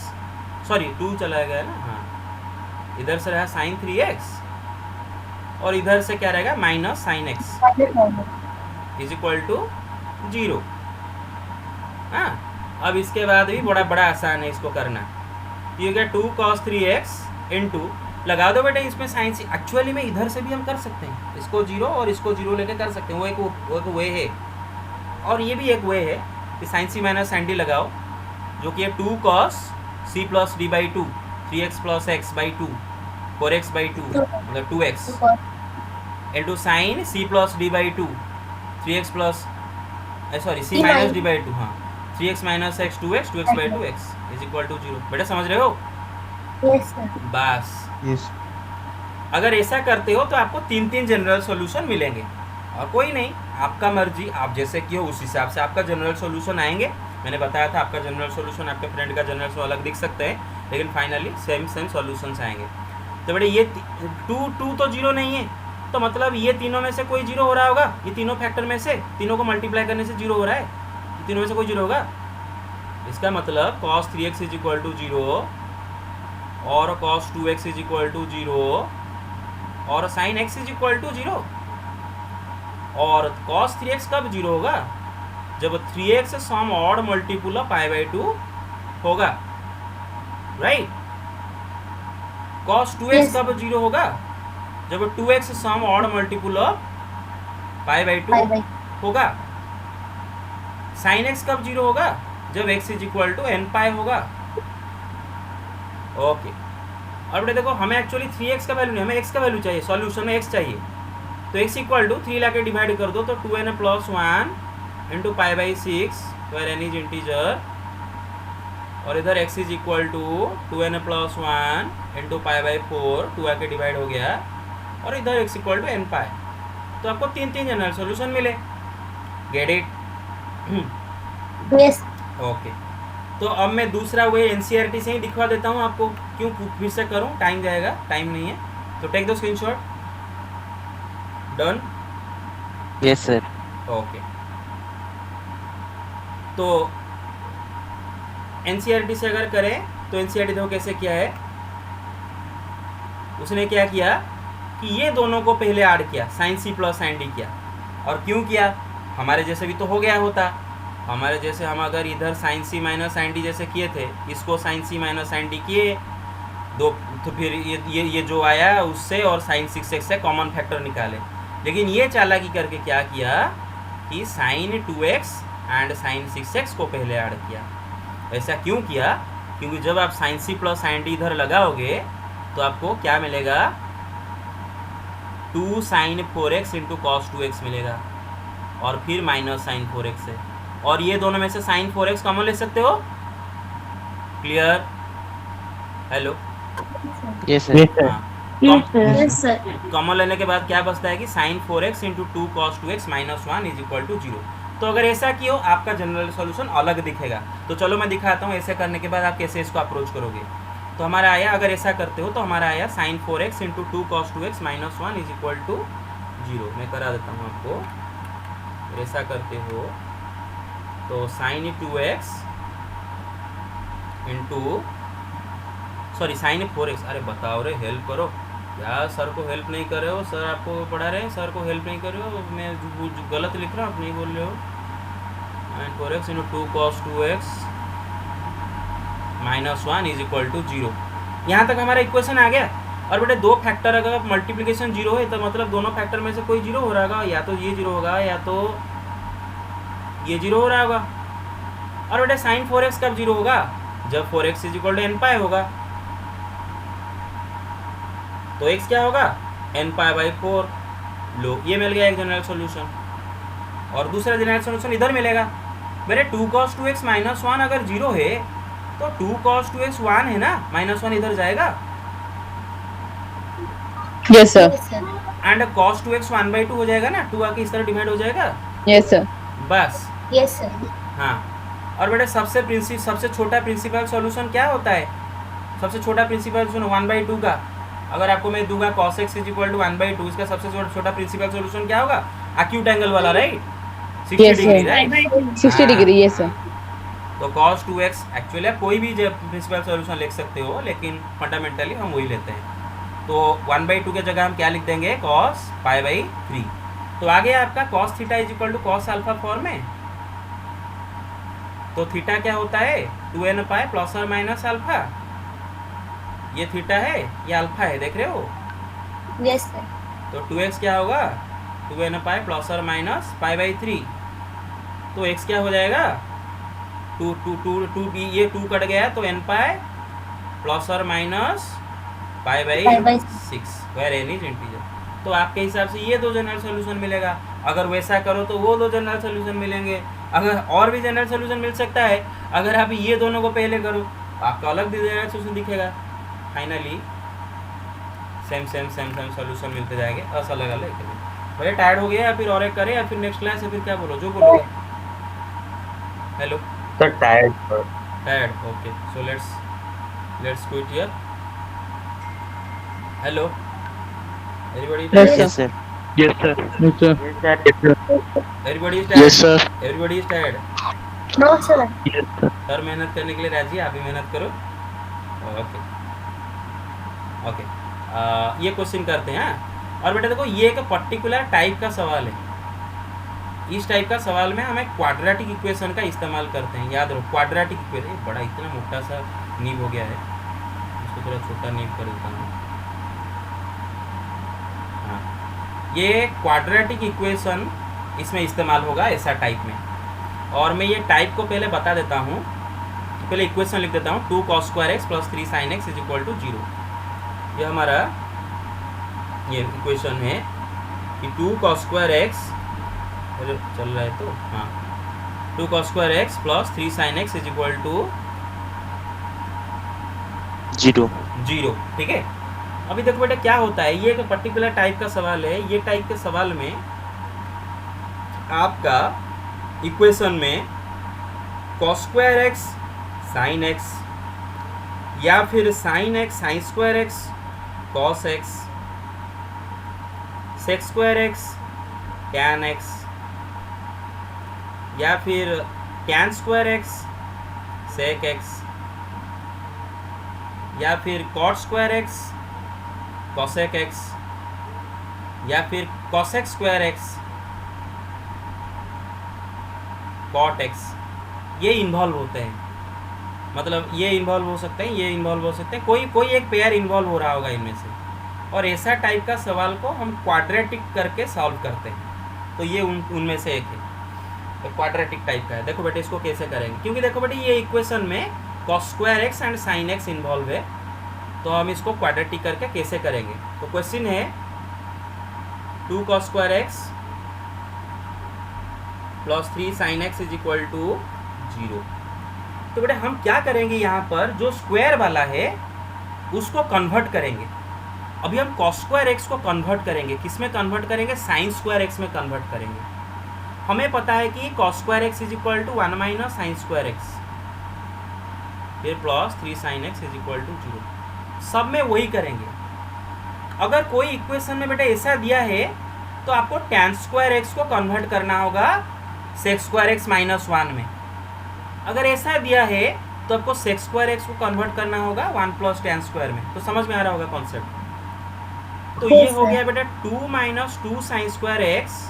सॉरी 2 चला गया ना, हाँ इधर से रहा साइन 3x और इधर से क्या रहेगा minus sine x is equal to 0। हाँ, अब इसके बाद भी बड़ा आसान है इसको करना। ये क्या 2 cos 3x इंटू लगा दो बेटे इसमें साइन सी, एक्चुअली में इधर से भी हम कर सकते हैं, इसको 0 और इसको 0 लेके कर सकते हैं, वो एक वे है। और ये भी एक वे है कि sine c minus sine d लगाओ, जो कि है 2 cos c plus d by 2, 3x plus x by 2, 4x by 2 मतलब 2x into sine c plus d by 2, 3x plus sorry c minus d by 2, हाँ 3x minus x 2x, 2x by 2x is equal to 0। बेटा समझ रहे हो। Yes, sir. बस Yes. अगर ऐसा करते हो तो आपको 3 जनरल सॉल्यूशन मिलेंगे, और कोई नहीं, आपका मर्जी, आप जैसे कि हो उस हिसाब से आपका जनरल सॉल्यूशन आएंगे। मैंने बताया था आपका जनरल सॉल्यूशन आपके फ्रेंड का जनरल सॉल्यूशन अलग दिख सकते हैं, लेकिन फाइनली सेम सॉल्यूशंस आएंगे। तो बेटे ये 2 तो 0 नहीं है, तो मतलब ये तीनों में से कोई 0 हो रहा होगा, ये तीनों फैक्टर में से तीनों को मल्टीप्लाई करने से 0 हो रहा है, ये तीनों में से कोई 0 होगा। इसका मतलब cos 3x is equal to 0 और cos 2x is equal to 0 और sin x is equal to 0। और cos 3x कब 0 होगा, जब 3x some odd multiple of pi by 2 होगा, राइट। cos 2x Yes. कब 0 होगा, जब 2x some odd multiple of pi by 2 Bye bye. होगा। sin x कब 0 होगा, जब x is equal to n pi होगा। ओके, और बेटे देखो हमें एक्चुअली 3x का वैल्यू नहीं, हमें x का वैल्यू चाहिए, सॉल्यूशन में x चाहिए, तो x इक्वल टू 3 ला के डिवाइड कर दो तो 2n plus 1 into pi by 6 where n is integer, और इधर x is equal to 2n plus 1 into pi by 4, 2 आके डिवाइड हो गया, और इधर x equal to n pi, तो आपको 3 जनरल सॉल्यूशन मिले। Get it. Yes. ओके, तो अब मैं दूसरा वे एनसीईआरटी से ही दिखवा देता हूँ आपको, क्यों फिर से करूँ, टाइम जाएगा, टाइम नहीं है, तो take the screenshot. Done. Yes, sir. Okay, तो एनसीईआरटी से अगर करें तो एनसीईआरटी देखो कैसे किया है, उसने क्या किया कि ये दोनों को पहले ऐड किया, sine c plus sine d किया। और क्यों किया, हमारे जैसे भी तो हो गया होता, हमारे जैसे हम अगर इधर sign c minus sine D जैसे किए थे, इसको sign c minus sine D किए दो, तो फिर ये जो आया उससे और साइन 6x से कॉमन फैक्टर निकाले। लेकिन ये चालाकी करके क्या किया कि sign 2x and sign 6x को पहले ऐड किया। ऐसा क्यों किया, क्योंकि जब आप sine c plus sine d इधर लगाओगे तो आपको क्या मिलेगा, 2 sign 4x into cos 2x मिलेगा, और फिर माइनस साइन 4x है, और ये दोनों में से साइन 4x कॉमन ले सकते हो। क्लियर? हेलो? Yes sir. हाँ, Yes, sir. कॉमन लेने के बाद क्या बचता है कि sine 4x into 2 cos 2x minus 1 is equal to 0। तो अगर ऐसा किया हो आपका जनरल सॉल्यूशन अलग दिखेगा। तो चलो मैं दिखाता हूँ ऐसे करने के बाद आप कैसे इसको अप्रोच करोगे। तो हमारा आया, अगर ऐसा करते हो तो हमारा आया sine 4x into 2 cos 2x minus 1 is equal to 0। मैं करा देता हूँ आपको। ऐसा करते हो तो sign 2x into sorry sine 4x, अरे बताओ रे, हेल्प करो यार, सर को हेल्प नहीं कर रहे हो, सर आपको पढ़ा रहे हैं, सर को हेल्प नहीं कर रहे हो, मैं गलत लिख रहा हूँ, आप नहीं बोल रहे हो। Sine 4x into 2 cos 2x minus 1 is equal to 0। यहाँ तक हमारा इक्वेशन आ गया। और बेटे दो फैक्टर अगर मल्टीप्लिकेशन 0 है तो मतलब दोनों फैक्टर में से कोई 0 हो रहा होगा, या तो ये 0 होगा या तो ये 0 हो रहा होगा। और बेटे साइन 4x कब 0 होगा, जब 4x is equal to n pi होगा। तो x क्या होगा, n पाई बाई 4। लो ये मिल गया एक जनरल सॉल्यूशन, और दूसरा जनरल सॉल्यूशन इधर मिलेगा। मेरे 2 cos 2x माइनस 1 अगर 0 है तो 2 cos 2x 1 है ना, माइनस 1 इधर जाएगा, Yes sir. Yes, sir. And cos 2x 1/2 हो जाएगा ना, 2 आके इस तरह डिवाइड हो जाएगा Yes sir. बस। Yes, sir. हाँ, और बेटे सबसे छोटा प्रिंसिपल सॉल्यूशन क्या होता है, सबसे छोटा प्रिंसिपल सॉल्यूशन 1/2 का। अगर आपको मैं दूंगा cos x is equal to 1/2, इसका सबसे छोटा प्रिंसिपल सॉल्यूशन क्या होगा, एक्यूट एंगल वाला, right, 60 Yes, degree, sir. Right, 60 degree. Yes sir. तो cos 2x एक्चुअली आप कोई भी प्रिंसिपल सॉल्यूशन लिख सकते हो, लेकिन फंडामेंटली हम वही लेते हैं। तो 1/2 के जगह हम क्या लिख देंगे, cos पाई बाई 3। तो आ गया आपका cos theta is equal to cos alpha form में। तो थीटा क्या होता है, 2n पाई प्लस और माइनस अल्फा। ये थीटा है, ये अल्फा है, देख रहे हो। Yes, sir. तो 2x क्या होगा, 2n पाई प्लस और माइनस पाई बाई 3। तो x क्या हो जाएगा, 2 ये 2 कट गया तो n पाई प्लस और minus pi Pi by by 6 where n is integer. तो आपके हिसाब से ये दो जनरल सोल्यूशन मिलेगा। अगर वैसा करो तो वो दो जनरल सोल्यूशन मिलेंगे। अगर और भी जनरल सोल्यूशन मिल सकता है, अगर आप ये दोनों को पहले करो आपका अलग जनरल सोल्यूशन दिखेगा। फाइनली सेम सोल्यूशन मिलते जाएंगे, बस अलग अलग। भैया टायर्ड हो गया या फिर और एक करें या फिर नेक्स्ट क्लास या फिर क्या बोलो, जो बोलोगे। Hello Sir, tired. Sir. Tired, okay, so let's quit here. Hello everybody, Yes sir. Yes, sir. Yes sir. Yes, sir. Everybody is Yes sir. Everybody is tired. No, sir. Yes, sir. Sir मेहनत करने के लिए राजी है, आप भी मेहनत करो। ओके ओके, ये क्वेश्चन करते हैं। और बेटा देखो, ये एक पर्टिकुलर टाइप का सवाल है। इस टाइप का सवाल में हमें क्वाड्रेटिक इक्वेशन का इस्तेमाल करते हैं। याद रखो क्वाड्रेटिक इक्वेशन, बड़ा इतना मोटा सा नीब हो गया है, इसको थोड़ा छोटा नीब कर देता हूँ। हाँ, ये क्वाड्रेटिक इक्वेशन इसमें इस्तेमाल होगा ऐसा टाइप में। और मैं ये टाइप को पहले बता देता हूँ। तो पहले इक्वेशन लिख देता हूँ, 2 cos square x plus 3 sin x is equal to 0। ये हमारा ये इक्वेशन है कि 2 cos स्क्वायर एक्स चल रहा है, तो हाँ 2 cos square x plus 3 sin x is equal to 0। ठीक है। अभी देखो बेटा क्या होता है, ये एक पर्टिकुलर टाइप का सवाल है। ये टाइप के सवाल में आपका इक्वेशन में cos square x sine x, या फिर sine x sine square x cos x, sec square x tan x, या फिर tan square x sec x, या फिर cot square x cosec x या फिर cosec square x, cot x, ये involve होते हैं। मतलब ये इन्वॉल्व हो सकते हैं, ये इन्वॉल्व हो सकते हैं, कोई एक पेयर इन्वॉल्व हो रहा होगा इनमें से। और ऐसा टाइप का सवाल को हम क्वाड्रेटिक करके सॉल्व करते हैं। तो ये उनमें से एक है, तो क्वाड्रेटिक टाइप का है। देखो बेटे इसको कैसे करेंगे, क्योंकि देखो बेटे ये इक्वेशन में cos square x and sine x involve है, तो हम इसको क्वाड्रेटिक करके कैसे करेंगे। तो क्वेश्चन है 2 cos square x plus 3 sin x is equal to 0। तो बेटे हम क्या करेंगे, यहाँ पर जो स्क्वायर वाला है उसको कन्वर्ट करेंगे। अभी हम cos स्क्वायर एक्स को कन्वर्ट करेंगे, किस में कन्वर्ट करेंगे, साइन स्क्वायर एक्स में कन्वर्ट करेंगे। हमें पता है कि cos square x is equal to 1 minus sine square x, फिर plus 3 sin x is equal to 0। सब में वही करेंगे। अगर कोई इक्वेशन में बेटा ऐसा दिया है तो आपको tan स्क्वायर एक्स को कन्वर्ट करना होगा sec स्क्वायर एक्स माइनस 1 में। अगर ऐसा दिया है तो आपको sec स्क्वायर एक्स को कन्वर्ट करना होगा 1 प्लस tan स्क्वायर में। तो समझ में आ रहा होगा कॉन्सेप्ट। तो ये हो गया बेटा 2 minus 2 sine square x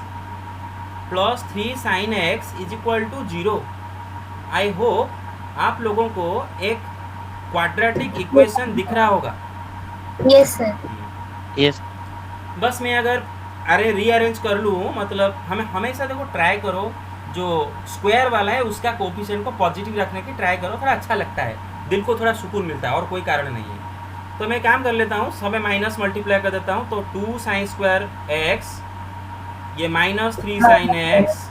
plus 3 sine x is equal to 0। I hope आप लोगों को एक क्वाड्रेटिक इक्वेशन दिख रहा होगा। Yes sir. यस बस मैं अगर रीअरेंज कर लूँ, मतलब हमें हमेशा देखो ट्राई करो जो स्क्वायर वाला है उसका कोफिशिएंट को पॉजिटिव रखने की ट्राई करो, थोड़ा अच्छा लगता है, दिल को थोड़ा सुकून मिलता है, और कोई कारण नहीं है। तो मैं काम कर लेता हूँ, सब में माइनस मल्टीप्लाई कर देता हूँ। तो 2 साइन स्क्वायर एक्स, ये माइनस 3 साइन एक्स,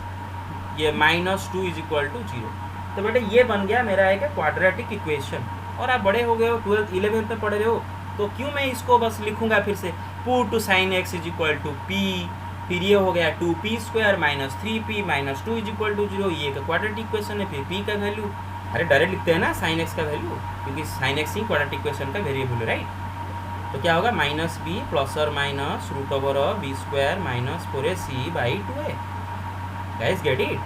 ये माइनस 2 इज इक्वल टू 0। तो बेटे ये बन गया मेरा एक क्वाड्रेटिक इक्वेशन। और आप बड़े हो गए हो, 12th 11th में पढ़ रहे हो, तो क्यों मैं इसको बस लिखूंगा फिर से, put two sine x is equal to p, फिर ये हो गया 2p square minus 3p minus 2 is equal to 0। ये का क्वाड्रेटिक इक्वेशन है। फिर p का वैल्यू, डायरेक्ट लिखते हैं ना साइन एक्स का वैल्यू, क्योंकि साइन एक्स ही क्वाड्रेटिक इक्वेशन का वेरिएबल है, राइट। तो क्या होगा, माइनस बी प्लस और minus root over of b square minus 4ac by 2a। Guys get it?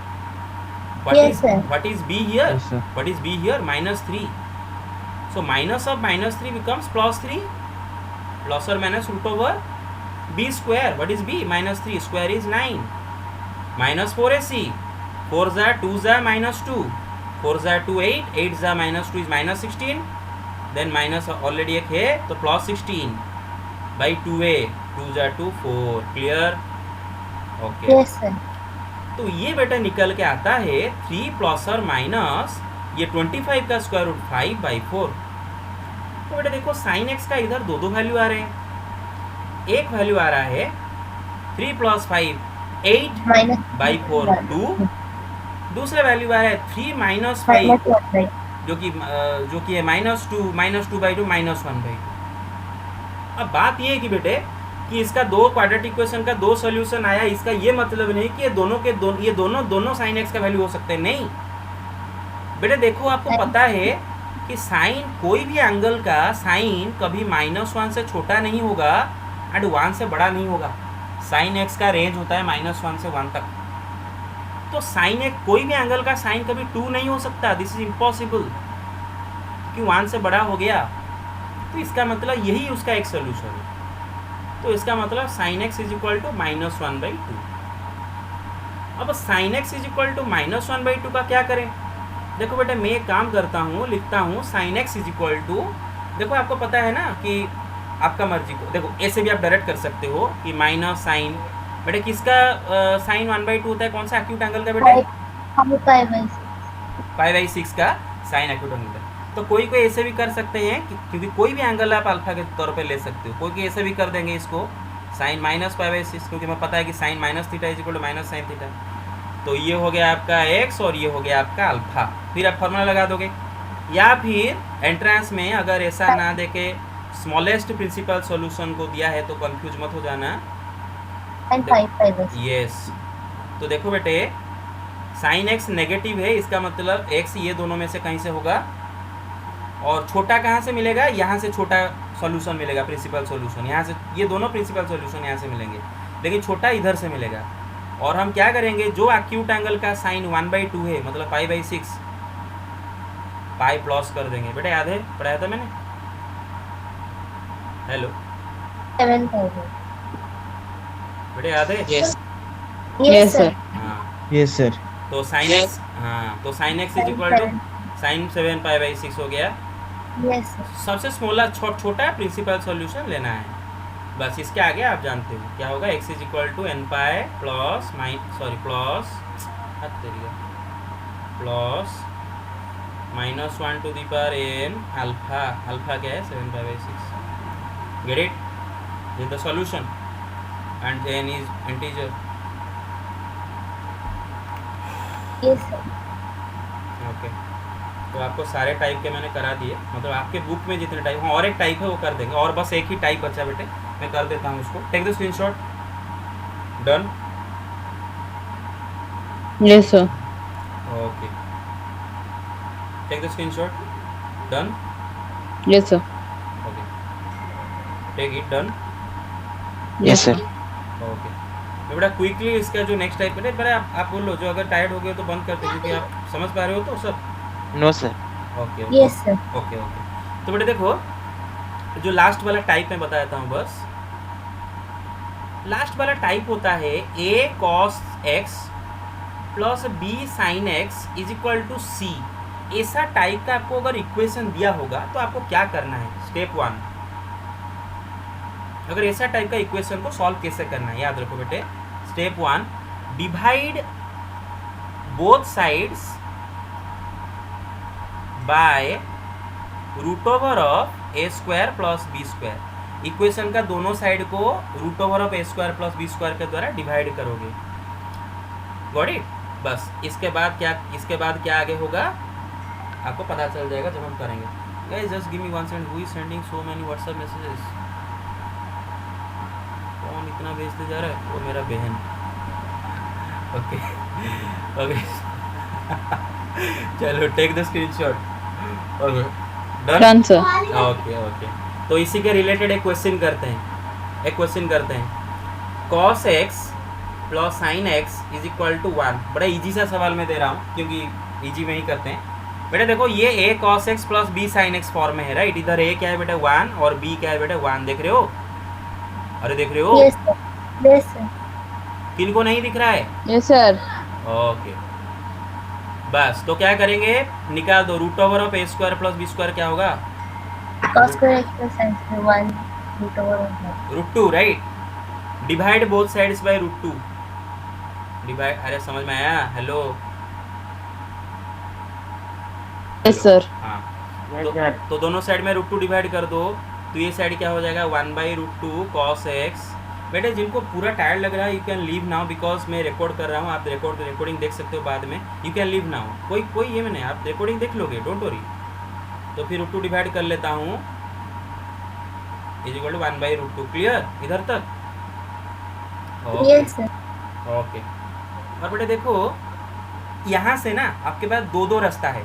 What is b here? Yes, sir. What is b here? Minus 3. So minus of minus 3 becomes plus 3. Plus or minus root over b square. What is b? Minus 3. Square is 9. Minus 4ac. 4 za 2 za minus 2. 4 za 2 8. 8 za minus 2 is minus 16. Then minus already एक है तो plus 16 by 2a. 2 za 2 4. Clear? Okay. Yes sir. तो ये बेटा निकल के आता है 3 प्लस और माइनस ये 25 का स्क्वायर रूट 5/4। तो बेटा देखो साइन एक्स का इधर दो वैल्यू आ रहे हैं। एक वैल्यू आ रहा है 3 प्लस 5 8/4 2। दूसरा वैल्यू आ रहा है 3 माइनस 5 जो कि है -2 -2/2 -1/2। अब बात ये है कि बेटे कि इसका दो क्वाड्रेटिक इक्वेशन का दो सॉल्यूशन आया, इसका ये मतलब नहीं कि ये दोनों साइन एक्स का वैल्यू हो सकते हैं, नहीं बेटे। देखो आपको पता है कि साइन, कोई भी एंगल का साइन कभी -1 से छोटा नहीं होगा एंड 1 से बड़ा नहीं होगा। साइन एक्स का रेंज होता है -1 से 1 तक। तो साइन एक्स, कोई भी एंगल का साइन कभी 2 नहीं हो सकता, दिस इज इम्पॉसिबल, कि 1 से बड़ा हो गया। तो इसका मतलब यही उसका एक सोल्यूशन है। तो इसका मतलब sine x is equal to -1/2। अब sine x is equal to -1/2 का क्या करें? देखो बेटा मैं एक काम करता हूँ, लिखता हूँ sine x is equal to, देखो आपको पता है ना कि आपका मर्जी को, देखो ऐसे भी आप डायरेक्ट कर सकते हो कि माइनस साइन, बेटा किसका साइन 1/2 होता है, कौन सा एक्यूट एंगल का बेटा? π/6 का साइन एक्यूट एंगल है। तो कोई ऐसे भी कर सकते हैं क्योंकि कोई भी एंगल आप अल्फा के तौर पे ले सकते हो। कोई ऐसे भी कर देंगे इसको साइन -π/6, क्योंकि मैं पता है कि sine -θ is equal to -sin θ। तो ये हो गया आपका x और ये हो गया आपका अल्फा। फिर आप फॉर्मूला लगा दोगे, या फिर एंट्रेंस में अगर ऐसा ना दे के स्मॉलेस्ट प्रिंसिपल सॉल्यूशन को दिया है तो कंफ्यूज मत हो जाना। यस, तो देखो बेटे साइन x नेगेटिव है, इसका मतलब x ये दोनों में से कहीं से होगा, और छोटा कहाँ से मिलेगा, यहाँ से छोटा सॉल्यूशन मिलेगा, प्रिंसिपल सॉल्यूशन यहाँ से, ये दोनों प्रिंसिपल सॉल्यूशन यहाँ से मिलेंगे, लेकिन छोटा इधर से मिलेगा। और हम क्या करेंगे, जो एक्यूट एंगल का साइन 1/2 है मतलब π/6, पाई प्लस कर देंगे। बेटा याद है, पढ़ाया था मैंने? हेलो 7,000. बेटे याद है? Yes, Yes, sir. हाँ Yes, sir. तो साइन एक्स, हाँ तो sine x is equal to sine 7 pi हो गया। Yes, sir. सबसे स्मॉलर छोटा प्रिंसिपल सॉल्यूशन लेना है, बस इसके आगे आप जानते हो क्या होगा। x is equal to n pi plus plus -1 to the power n alpha. Alpha क्या है? 7 पाई/6। Get it? This is the solution and n is integer. Yes, sir. Okay तो आपको सारे टाइप के मैंने करा दिए, मतलब आपके बुक में जितने टाइप, हाँ और एक टाइप है वो कर देंगे, और बस एक ही टाइप बचा बेटे, मैं कर देता हूँ उसको। Take the screenshot. Done. Yes, sir. Okay take the screenshot. Done. Yes, sir. Okay take it. Done. Yes, sir. Okay तो बेटा क्विकली इसका जो नेक्स्ट टाइप है बेटा आप बोल लो, जो अगर टायर्ड हो गए तो बंद करते, क्योंकि आप समझ पा रहे हो तो सब। No, sir. Okay Yes, sir. Okay okay तो बेटे देखो जो लास्ट वाला टाइप मैं बताता हूँ, बस लास्ट वाला टाइप होता है a cos x plus b sin x is equal to c। ऐसा टाइप का आपको अगर इक्वेशन दिया होगा तो आपको क्या करना है? स्टेप 1, अगर ऐसा टाइप का इक्वेशन को सॉल्व कैसे करना है याद रखो बेटे। Step 1, divide both sides by root over of a square plus b square. Equation का दोनों साइड को root over of a square plus b square के द्वारा डिवाइड करोगे। Got it? बस इसके बाद क्या आगे होगा आपको पता चल जाएगा जब हम करेंगे। Guys just give me 1 second. Who is sending so many WhatsApp messages? कौन इतना भेजते जा रहा है? वो मेरा बहन। ओके ओके चलो take the screenshot. Okay done. Done, sir. Okay okay तो इसी के रिलेटेड एक क्वेश्चन करते हैं। cos x plus sin x is equal to 1। बड़ा इजी सा सवाल मैं दे रहा हूँ क्योंकि इजी में ही करते हैं। बेटा देखो ये a cos x plus b sin x form में है, राइट? इधर a क्या है बेटा 1 और b क्या है बेटा 1। देख रहे हो? अरे देख रहे हो? Yes, sir. Yes, sir. किनको नहीं दिख रहा है? Yes, sir. ओके बस तो क्या करेंगे, निकाल दो root over of a square plus b square क्या होगा? Cos square x plus sin square 1 root over of that. Root 2, right? Divide both sides by root 2। Divide, अरे समझ में आया? Hello Yes, sir. हाँ Yes, sir. तो दोनों side में रूट 2 डिवाइड कर दो तो ये साइड क्या हो जाएगा 1/√2 cos x। बेटे जिनको पूरा टायर्ड लग रहा है you can leave now, because मैं रिकॉर्ड कर रहा हूँ, आप रिकॉर्डिंग देख सकते हो बाद में। यू कैन लीव नाउ, कोई ये मैंने आप रिकॉर्डिंग देख लोगे, डोंट वरी। तो फिर रूट 2 डिवाइड कर लेता हूँ इज इक्वल टू 1/√2। क्लियर इधर तक? Yes, sir. ओके और बेटे देखो यहाँ से ना आपके पास दो रास्ता है।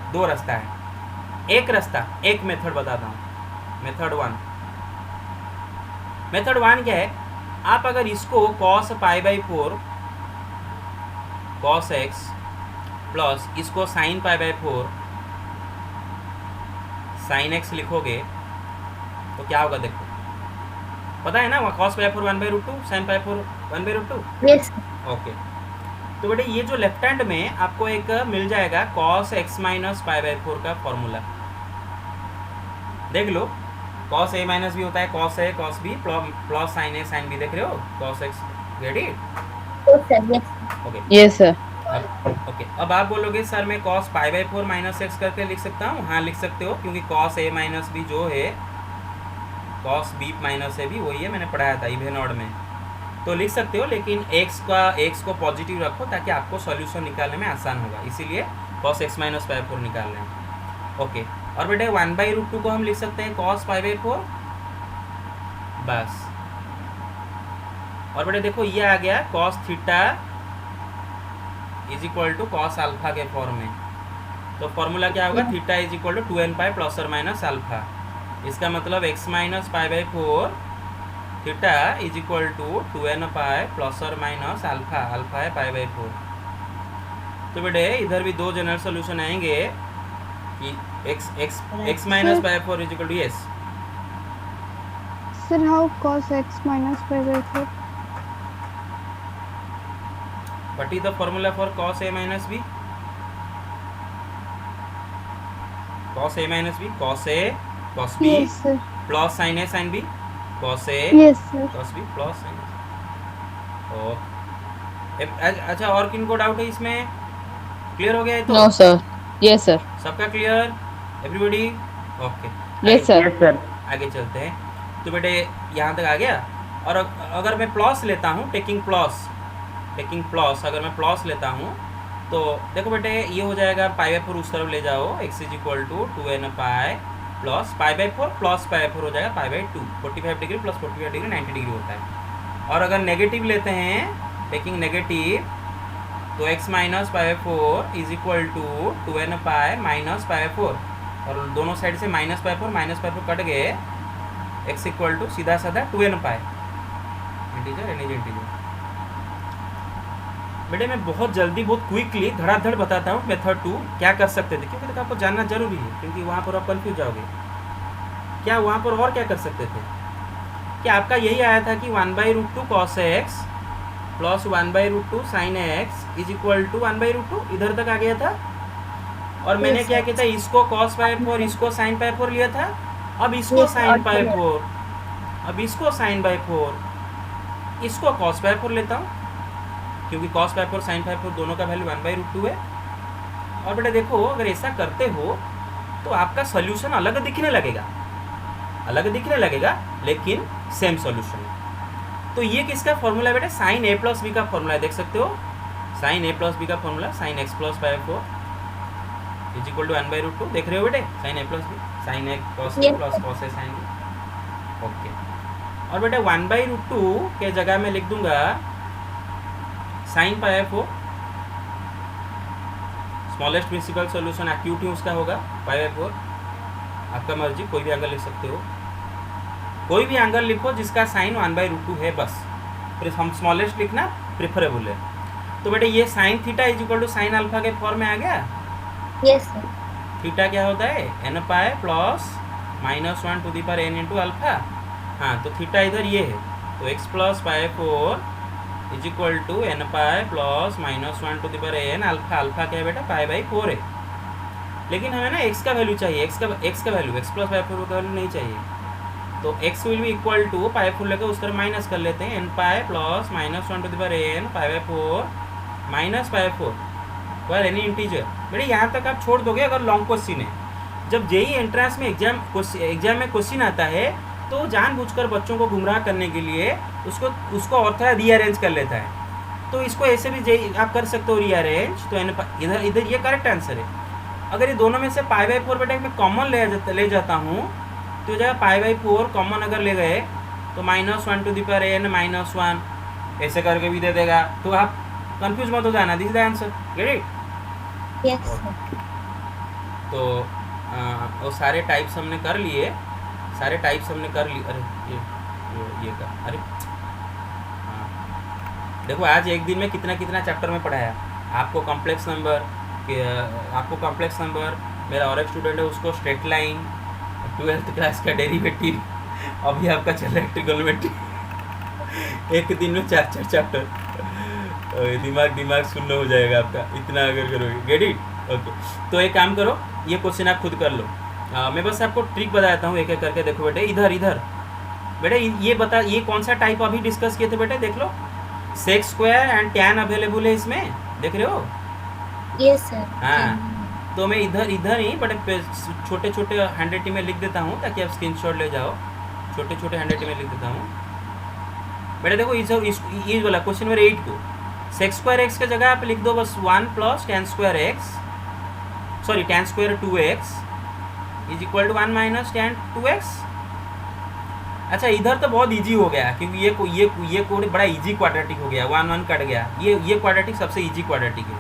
एक मेथड बताता हूँ। मेथड 1 क्या है, आप अगर इसको cos π/4 cos x प्लस इसको sin π/4 sin x लिखोगे तो क्या होगा देखो, पता है ना? cos π/4 1/√2 sin π/4 1/√2। Yes, sir. Okay तो बेटे ये जो लेफ्ट हैंड में आपको एक मिल जाएगा cos x - π/4 का फॉर्मूला, देख लो। cos a माइनस बी होता है cos a cos b plus sin a sin b। देख रहे हो? cos x, gate it? Yes, sir. Yes, sir. Okay Yes, sir. Okay अब आप बोलोगे सर मैं cos π/4 माइनस एक्स करके लिख सकता हूँ। हाँ लिख सकते हो, क्योंकि cos a माइनस बी जो है cos b माइनस ए भी वही है, मैंने पढ़ाया था इवन ऑड में, तो लिख सकते हो। लेकिन x को पॉजिटिव रखो ताकि आपको सॉल्यूशन निकालने में आसान होगा, इसीलिए cos x - π/4 निकाल रहे हैं। ओके और बेटे 1/√2 को हम लिख सकते हैं cos π/4 बस। और बेटे देखो ये आ गया cos theta is equal to cos alpha के फॉर्म में। तो फॉर्मूला क्या होगा? Theta is equal to 2n π plus और माइनस अल्फा। इसका मतलब x - π/4 theta is equal to 2n π plus और माइनस अल्फा। अल्फा है π/4। तो बेटे इधर भी दो जनरल सोल्यूशन आएंगे कि x - π/4 is equal to yes Sir, how cos x minus pi by 4? What is the formula for cos a minus b? Cos a minus b, cos a cos b Yes, sir. plus sin a sin b, cos a Yes, sir. cos b plus sin a। ओ अच्छा, और किनको doubt है इसमें? Clear हो गया है तो? No, sir. Yes, sir. सबका clear? Everybody? Okay, Yes, sir. Yes, sir. आगे चलते हैं। तो बेटे यहाँ तक आ गया। और अगर मैं प्लस लेता हूँ, टेकिंग प्लस, अगर मैं प्लस लेता हूँ तो देखो बेटे ये हो जाएगा पाई बाई 4 उस तरफ ले जाओ, x is equal to 2n pi plus pi by 4 plus pi by 4 हो जाएगा pi by 2। 45 degree plus 45 degree 90 degree होता है। और अगर नेगेटिव लेते हैं, टेकिंग नेगेटिव, तो x minus pi by 4 is equal to 2n pi minus pi by 4, और दोनों साइड से माइनस पाई 4 कट गए, x इक्वल टू सीधा साधा 2n pi integer N is integer. बेटे मैं बहुत जल्दी बहुत क्विकली धड़ाधड़ बताता हूँ मेथड 2 क्या कर सकते थे, क्योंकि आपको जानना जरूरी है, क्योंकि वहाँ पर आप कंफ्यूज जाओगे। क्या वहाँ पर और क्या कर सकते थे? क्या आपका यही आया था कि 1/√2 cos x plus 1/√2 sin x is equal to 1/√2, इधर तक आ गया था। और मैंने क्या किया था, इसको cos पाई 4 इसको sin पाई 4 लिया था। अब इसको sin पाई 4, अब इसको sin पाई 4, इसको cos पाई 4 लेता हूँ, क्योंकि cos पाई 4 sin पाई 4 दोनों का वैल्यू 1/√2 है। और बेटा देखो अगर ऐसा करते हो तो आपका सोल्यूशन अलग दिखने लगेगा, लेकिन सेम सोल्यूशन है। तो ये किसका फॉर्मूला है बेटा? sin a प्लस बी का फॉर्मूला है, देख सकते हो। sin a प्लस बी का formula sin x plus pi 4 is equal to 1/√2, देख रहे हो बेटे? sin a plus b, sin a cos a plus cos a sin b। ओके, और बेटा 1/√2 के जगह में लिख दूंगा sin पाई 4, स्मॉलेस्ट प्रिंसिपल सॉल्यूशन एक्यूट ही उसका होगा पाई बाई 4। आपका मर्जी, कोई भी एंगल लिख सकते हो, कोई भी एंगल लिखो जिसका साइन 1/√2 है, बस फिर हम स्मॉलेस्ट लिखना प्रेफरेबल है। तो बेटे ये sine theta is equal to sine alpha के फॉर्म में आ गया। Yes sir. थीटा क्या होता है? n pi plus -1 to the power n into alpha. हाँ, तो थीटा इधर ये है, तो x plus pi 4 is equal to n pi plus -1 to the power n alpha. Alpha क्या है बेटा? पाई बाई 4 है। लेकिन हमें ना x का वैल्यू चाहिए, x का वैल्यू, x प्लस पाई 4 का वैल्यू नहीं चाहिए। तो x will be equal to pi 4 लेकर उस तरफ माइनस कर लेते हैं, n pi plus -1 to the power n pi by 4 minus pi 4 for any integer. बेटे यहाँ तक आप छोड़ दोगे अगर लॉन्ग क्वेश्चन है। जब जेई एंट्रेंस में एग्जाम में क्वेश्चन आता है तो जानबूझकर बच्चों को गुमराह करने के लिए उसको और थोड़ा रीअरेंज कर लेता है। तो इसको ऐसे भी जेई आप कर सकते हो रीअरेंज। तो इधर ये करेक्ट आंसर है। अगर ये दोनों में से पाई बाई 4 बेटा मैं कॉमन ले जाता हूँ, तो जगह पाई बाई 4 कॉमन अगर ले गए तो -1 टू द पावर n -1 ऐसे करके भी दे देगा। तो आप कंफ्यूज मत हो जाना, this is the answer, get it? Yes sir. तो वो सारे टाइप्स हमने कर लिए, अरे ये कर, अरे देखो आज एक दिन में कितना चैप्टर में पढ़ाया आपको। कॉम्प्लेक्स नंबर, मेरा और एक स्टूडेंट है उसको स्ट्रेट लाइन, 12th क्लास का डेरिवेटिव, अभी आपका चल रहा है ट्रिगोनोमेट्री। एक दिन में 4 चैप्टर, दिमाग सुन्न हो जाएगा आपका इतना अगर करोगे, गेट इट? ओके, तो एक काम करो, ये क्वेश्चन आप खुद कर लो। मैं बस आपको ट्रिक बताता हूँ एक एक करके। देखो बेटे इधर बेटे ये कौन सा टाइप अभी डिस्कस किए थे बेटे? देख लो, sec square and tan available है इसमें, देख रहे हो? Yes sir. हाँ, तो मैं इधर ही बड़े छोटे हैंडराइटिंग में लिख देता हूँ ताकि आप स्क्रीनशॉट ले जाओ। छोटे हैंडराइटिंग में लिख देता हूँ बेटे। देखो इस वाला क्वेश्चन नंबर 8 को सेक स्क्वायर एक्स की जगह आप लिख दो बस 1 plus tan square 2x is equal to 1 minus tan 2x। अच्छा, इधर तो बहुत इजी हो गया क्योंकि ये कोड बड़ा इजी क्वाड्रेटिक हो गया, 1 कट गया। ये क्वाड्रेटिक सबसे इजी क्वाड्रेटिक है।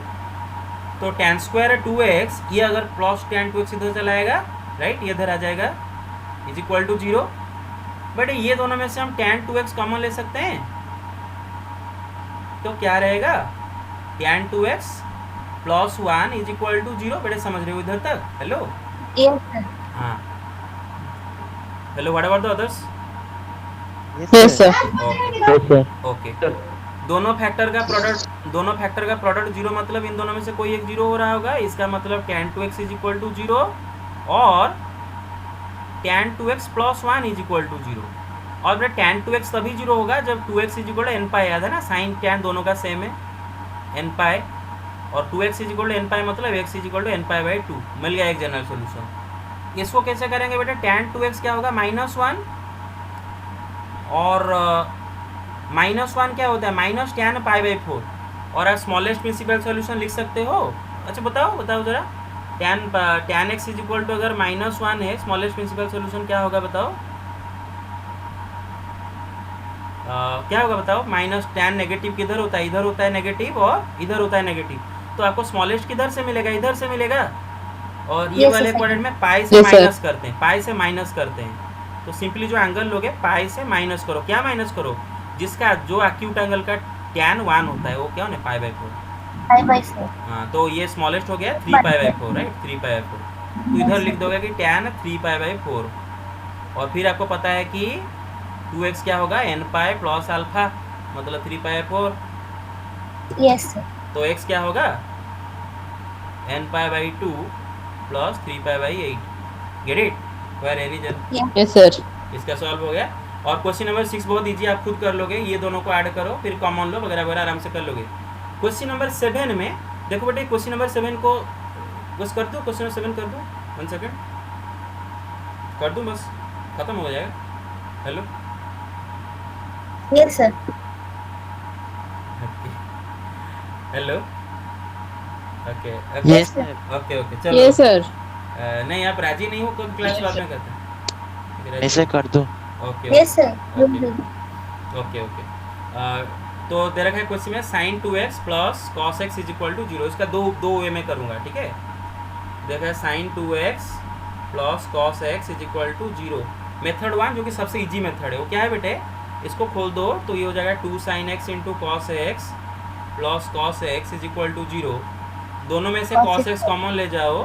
तो tan स्क्वायर 2x, ये अगर प्लस tan 2x इधर चलाएगा, राइट, ये इधर आ जाएगा, इज इक्वल टू 0। बट ये दोनों में से हम tan 2x कॉमन ले सकते हैं, तो क्या रहेगा? tan 2x plus 1 is equal to 0। बेटे समझ रहे हो इधर तक? हेलो? Yes sir. हाँ, hello, what about the others? Yes, sir. Okay Yes, sir. Okay दोनों फैक्टर का प्रोडक्ट जीरो, मतलब इन दोनों में से कोई एक जीरो हो रहा होगा, इसका मतलब tan 2x is equal to zero और tan 2x plus one is equal to zero. और बेटा tan 2x तभी जीरो होगा जब 2x is equal to n pi, याद है ना, साइन tan दोनों का सेम है एन पाई, और 2x is equal to n pi मतलब x is equal to n pi by two. मिल गया एक जनरल सोल्यूशन। इसको कैसे करेंगे बेटा, tan 2x क्या होगा माइनस वन, और माइनस वन क्या होता है minus tan pi by four, और आप स्मॉलेस्ट प्रिंसिपल सोल्यूशन लिख सकते हो। अच्छा बताओ जरा, tan x is equal to अगर माइनस वन है, स्मॉलेस्ट प्रिंसिपल सोल्यूशन क्या होगा बताओ, क्या होगा बताओ। माइनस tan नेगेटिव किधर होता है, इधर होता है नेगेटिव और इधर होता है नेगेटिव, तो आपको स्मॉलेस्ट किधर से मिलेगा, इधर से मिलेगा। और ये Yes, वाले sir. क्वाड्रेंट में पाई से Yes, sir. माइनस करते हैं, पाई से माइनस करते हैं। तो सिंपली जो एंगल लोगे पाई से माइनस करो, क्या माइनस करो, जिसका जो एक्यूट एंगल का tan 1 होता है वो क्या होने पाई बाई फोर। 5/4. हाँ तो ये स्मॉलेस्ट हो गया 3 pi by four, right, 3 pi by four. तो इधर लिख दोगे कि tan 3 पाई बाई फोर, और फिर आपको पता है कि 2x क्या होगा n पाई प्लस अल्फा, मतलब 3 pi by four. Yes, sir. तो x क्या होगा n pi by two plus 3 pi by 8। Get it, every one. Yes, sir. इसका सॉल्व हो गया। और क्वेश्चन नंबर 6 बहुत इजी, आप खुद कर लोगे, ये दोनों को ऐड करो फिर कॉमन लो वगैरह वगैरह आराम से कर लोगे। क्वेश्चन नंबर 7 में देखो बेटे, क्वेश्चन नंबर 7 को बस कर दो, क्वेश्चन नंबर 7 कर दो, 1 सेकेंड कर दूँ, बस खत्म हो जाएगा। Hello Yes, sir. Hello okay Yes, sir. Okay okay चलो। Yes, sir. नहीं आप राजी नहीं हो, कब क्लास बाद में करते हैं। ऐसे कर दो। Okay Yes, sir. Will Okay. do. Okay okay तो दे रखा है क्वेश्चन में sine 2x plus cos x is equal to zero. इसका दो वे में करूँगा, ठीक है। देखा है sine 2x plus cos x is equal to zero. Method 1 जो कि सबसे इजी मेथड है वो क्या है बेटे, इसको खोल दो तो ये हो जाएगा 2 sine x into cos x plus cos x is equal to zero. दोनों में से कॉस एक्स कॉमन ले जाओ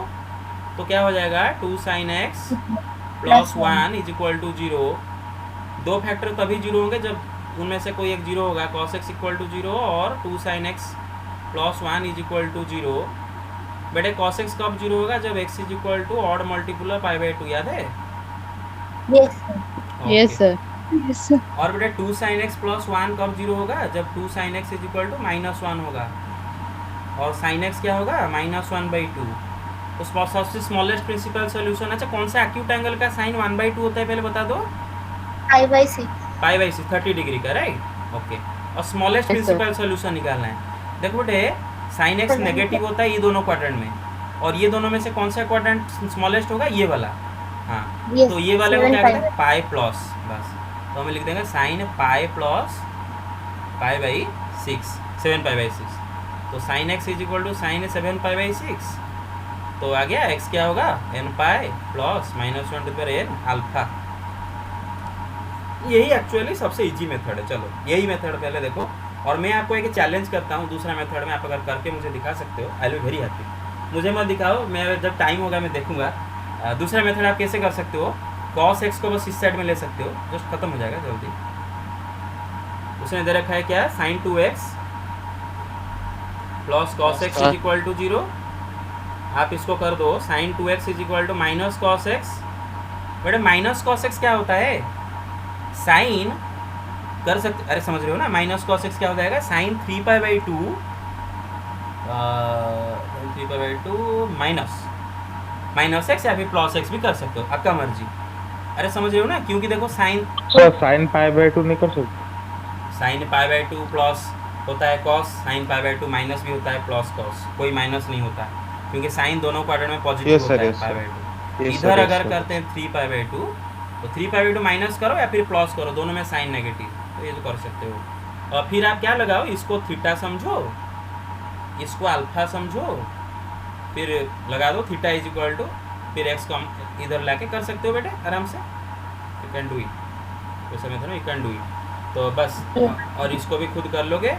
तो क्या हो जाएगा 2 sine x plus 1 is equal to zero. दो फैक्टर तभी जीरो होंगे जब उनमें से कोई एक जीरो होगा, cos x equal to zero और 2 sine x plus 1 is equal to zero. बेटे कॉस एक्स कब जीरो होगा, जब x is equal to odd multiple pi by two, याद है। Yes, sir. Yes, sir. Yes, sir. और बेटे 2 साइन एक्स प्लस 1 कब जीरो होगा, जब 2 sine x is equal to minus 1 होगा, और साइन एक्स क्या होगा माइनस 1/2। तो सबसे स्मॉलेस्ट प्रिंसिपल सोल्यूशन, अच्छा कौन सा एक्यूट एंगल का साइन 1/2 होता है पहले बता दो। 5/6. पाई बाई 6 30 डिग्री का, राइट, ओके। और smallest Yes, sir. Principal solution निकालना है। देखो बेटे साइन एक्स नेगेटिव होता है ये दोनों क्वाड्रेंट में, और ये दोनों में से कौन सा क्वाड्रेंट स्मॉलेस्ट होगा, ये वाला। हाँ Yes. तो ये वाले को 7 क्या pi कहते हैं पाई प्लस, बस तो हमें लिख देंगे sine pi plus pi by 6, 7 pi by 6। तो sine x is equal to sine 7 pi by 6, तो आ गया एक्स क्या होगा n pi plus minus 1 to the n alpha. यही एक्चुअली सबसे इजी मेथड है। चलो यही मेथड पहले देखो, और मैं आपको एक चैलेंज करता हूँ दूसरा मेथड में, आप अगर करके मुझे दिखा सकते हो आई विल वेरी हैप्पी। मुझे मत दिखाओ, मैं जब टाइम होगा मैं देखूंगा। दूसरा मेथड आप कैसे कर सकते हो, कॉस एक्स को बस इस साइड में ले सकते हो, जस्ट खत्म हो जाएगा जल्दी। उसने दे रखा है क्या, sine 2x plus cos x is equal to zero. आप इसको कर दो sine 2x is equal to minus cos x. बेटे माइनस कॉस एक्स क्या होता है, साइन कर सकते, अरे समझ रहे हो ना, माइनस कॉस एक्स क्या हो जाएगा sine 3 pi by 2 minus x, या फिर प्लस एक्स भी कर सकते हो, आपका मर्जी। अरे समझ रहे हो ना, क्योंकि देखो sine sir sine pi by 2 नहीं कर सकते? साइन पाई बाई 2 प्लस होता है cos, sign pi by 2 minus भी होता है प्लस कॉस, कोई माइनस नहीं होता क्योंकि साइन दोनों क्वाड्रेंट में पॉजिटिव Yes, होता sir, है yes, pi sir. By 2। Yes, sir, इधर yes, अगर sir. करते हैं 3 पाई बाई 2 तो 3 पाई बाई 2 माइनस करो या फिर प्लस करो, दोनों में साइन नेगेटिव, तो ये तो कर सकते हो। और फिर आप क्या लगाओ, इसको थीटा समझो, इसको अल्फा समझो, फिर लगा दो थीटा इज इक्वल टू, फिर एक्स को इधर लाके कर सकते हो बेटे आराम से, यू कैन डू इट। वैसे मैं था ना, यू कैन डू इट। तो बस, और इसको भी खुद कर लोगे।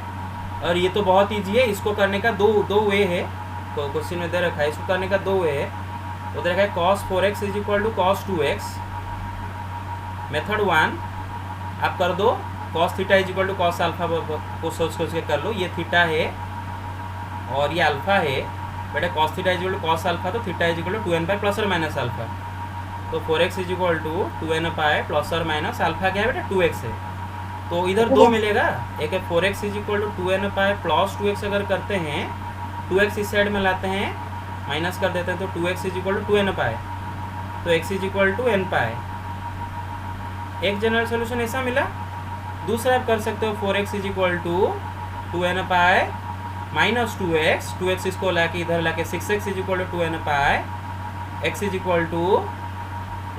और ये तो बहुत ईजी है, इसको करने का दो वे है, तो क्वेश्चन में दे रखा है, इसको करने का दो वे है। वो दे रखा है cos 4x is equal to cos 2x। Method 1, आप कर दो cos theta is equal to cos alpha को सोच के कर लो, ये थीटा है और ये अल्फा है बेटा, cos theta is equal to cos alpha, तो theta is equal to 2n pi plus और माइनस अल्फा, तो 4x is equal to 2n pi plus और माइनस अल्फा क्या है बेटा 2x है, तो इधर दो मिलेगा, एक है 4x is equal to 2n pi plus 2x अगर करते हैं 2x इस साइड में लाते हैं माइनस कर देते हैं, तो 2x is equal to 2n pi, तो x is equal to n pi, एक जनरल सोल्यूशन ऐसा मिला। दूसरा आप कर सकते हो 4x is equal to 2n pi minus 2x इसको लाके इधर लाके 6x is equal to 2n pi, x is equal to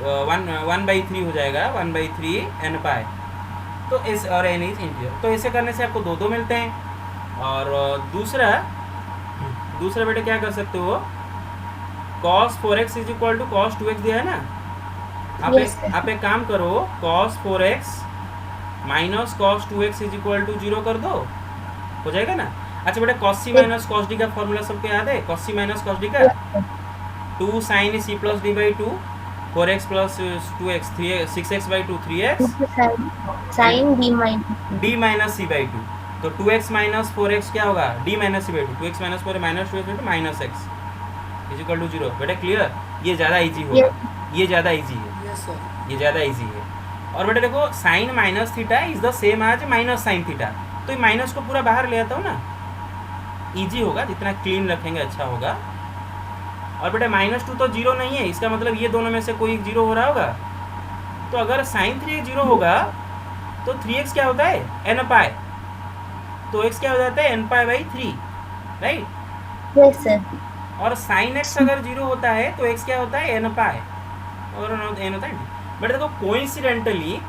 1/3 हो जाएगा 1/3 n पाई, तो इस और n इज इंटीजर, तो ऐसे करने से आपको दो मिलते हैं। और दूसरा बेटे क्या कर सकते हो, cos 4x is equal to cos 2x दिया है ना, आप एक काम करो cos 4x minus cos 2x is equal to 0 कर दो, हो जाएगा ना। अच्छा बेटा cos c minus cos d का फॉर्मूला सबको याद है, cos c minus cos d का 2 sin c plus d by 2, 4x plus 2x 6x by 2 3x sin d minus c by 2, तो 2x माइनस 4x क्या होगा d minus c by 2, 2x minus 4 minus 2x by 2 minus x is equal to 0। बेटा clear, ये ज़्यादा easy होगा, ये ज़्यादा easy है, ये ज़्यादा इजी है। और बेटा देखो sine minus theta is the same as minus sine theta, तो ये माइनस को पूरा बाहर ले आता हूँ ना, इजी होगा, जितना क्लीन रखेंगे अच्छा होगा। और बेटा -2 तो 0 नहीं है, इसका मतलब ये दोनों में से कोई 0 हो रहा होगा, तो अगर साइन 3x 0 होगा तो 3x क्या होता है n पाई, तो x क्या हो जाता है n pi by 3, right. Yes sir. और साइन x अगर 0 होता है तो x क्या होता है n पाई और n होता है। बट देखो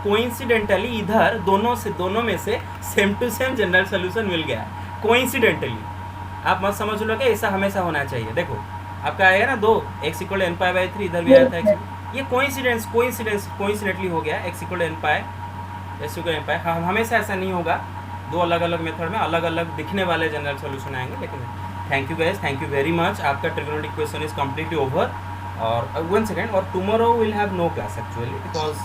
कोइंसिडेंटली इधर दोनों में से same to same general solution मिल गया, कोइंसिडेंटली। आप मत समझ लो कि ऐसा हमेशा होना चाहिए। देखो आपका आएगा ना 2 x equal n pi by 3, इधर भी आया था x, ये कोइंसिडेंटली हो गया x इक्वल n पाई s इक्वल n पाई। हम हमेशा ऐसा नहीं होगा, दो अलग अलग मेथड में अलग अलग दिखने वाले जनरल सोल्यूशन आएंगे। लेकिन thank you guys, thank you very much, आपका trigonometric question is completely over. और 1 सेकेंड, और tomorrow will have no class actually because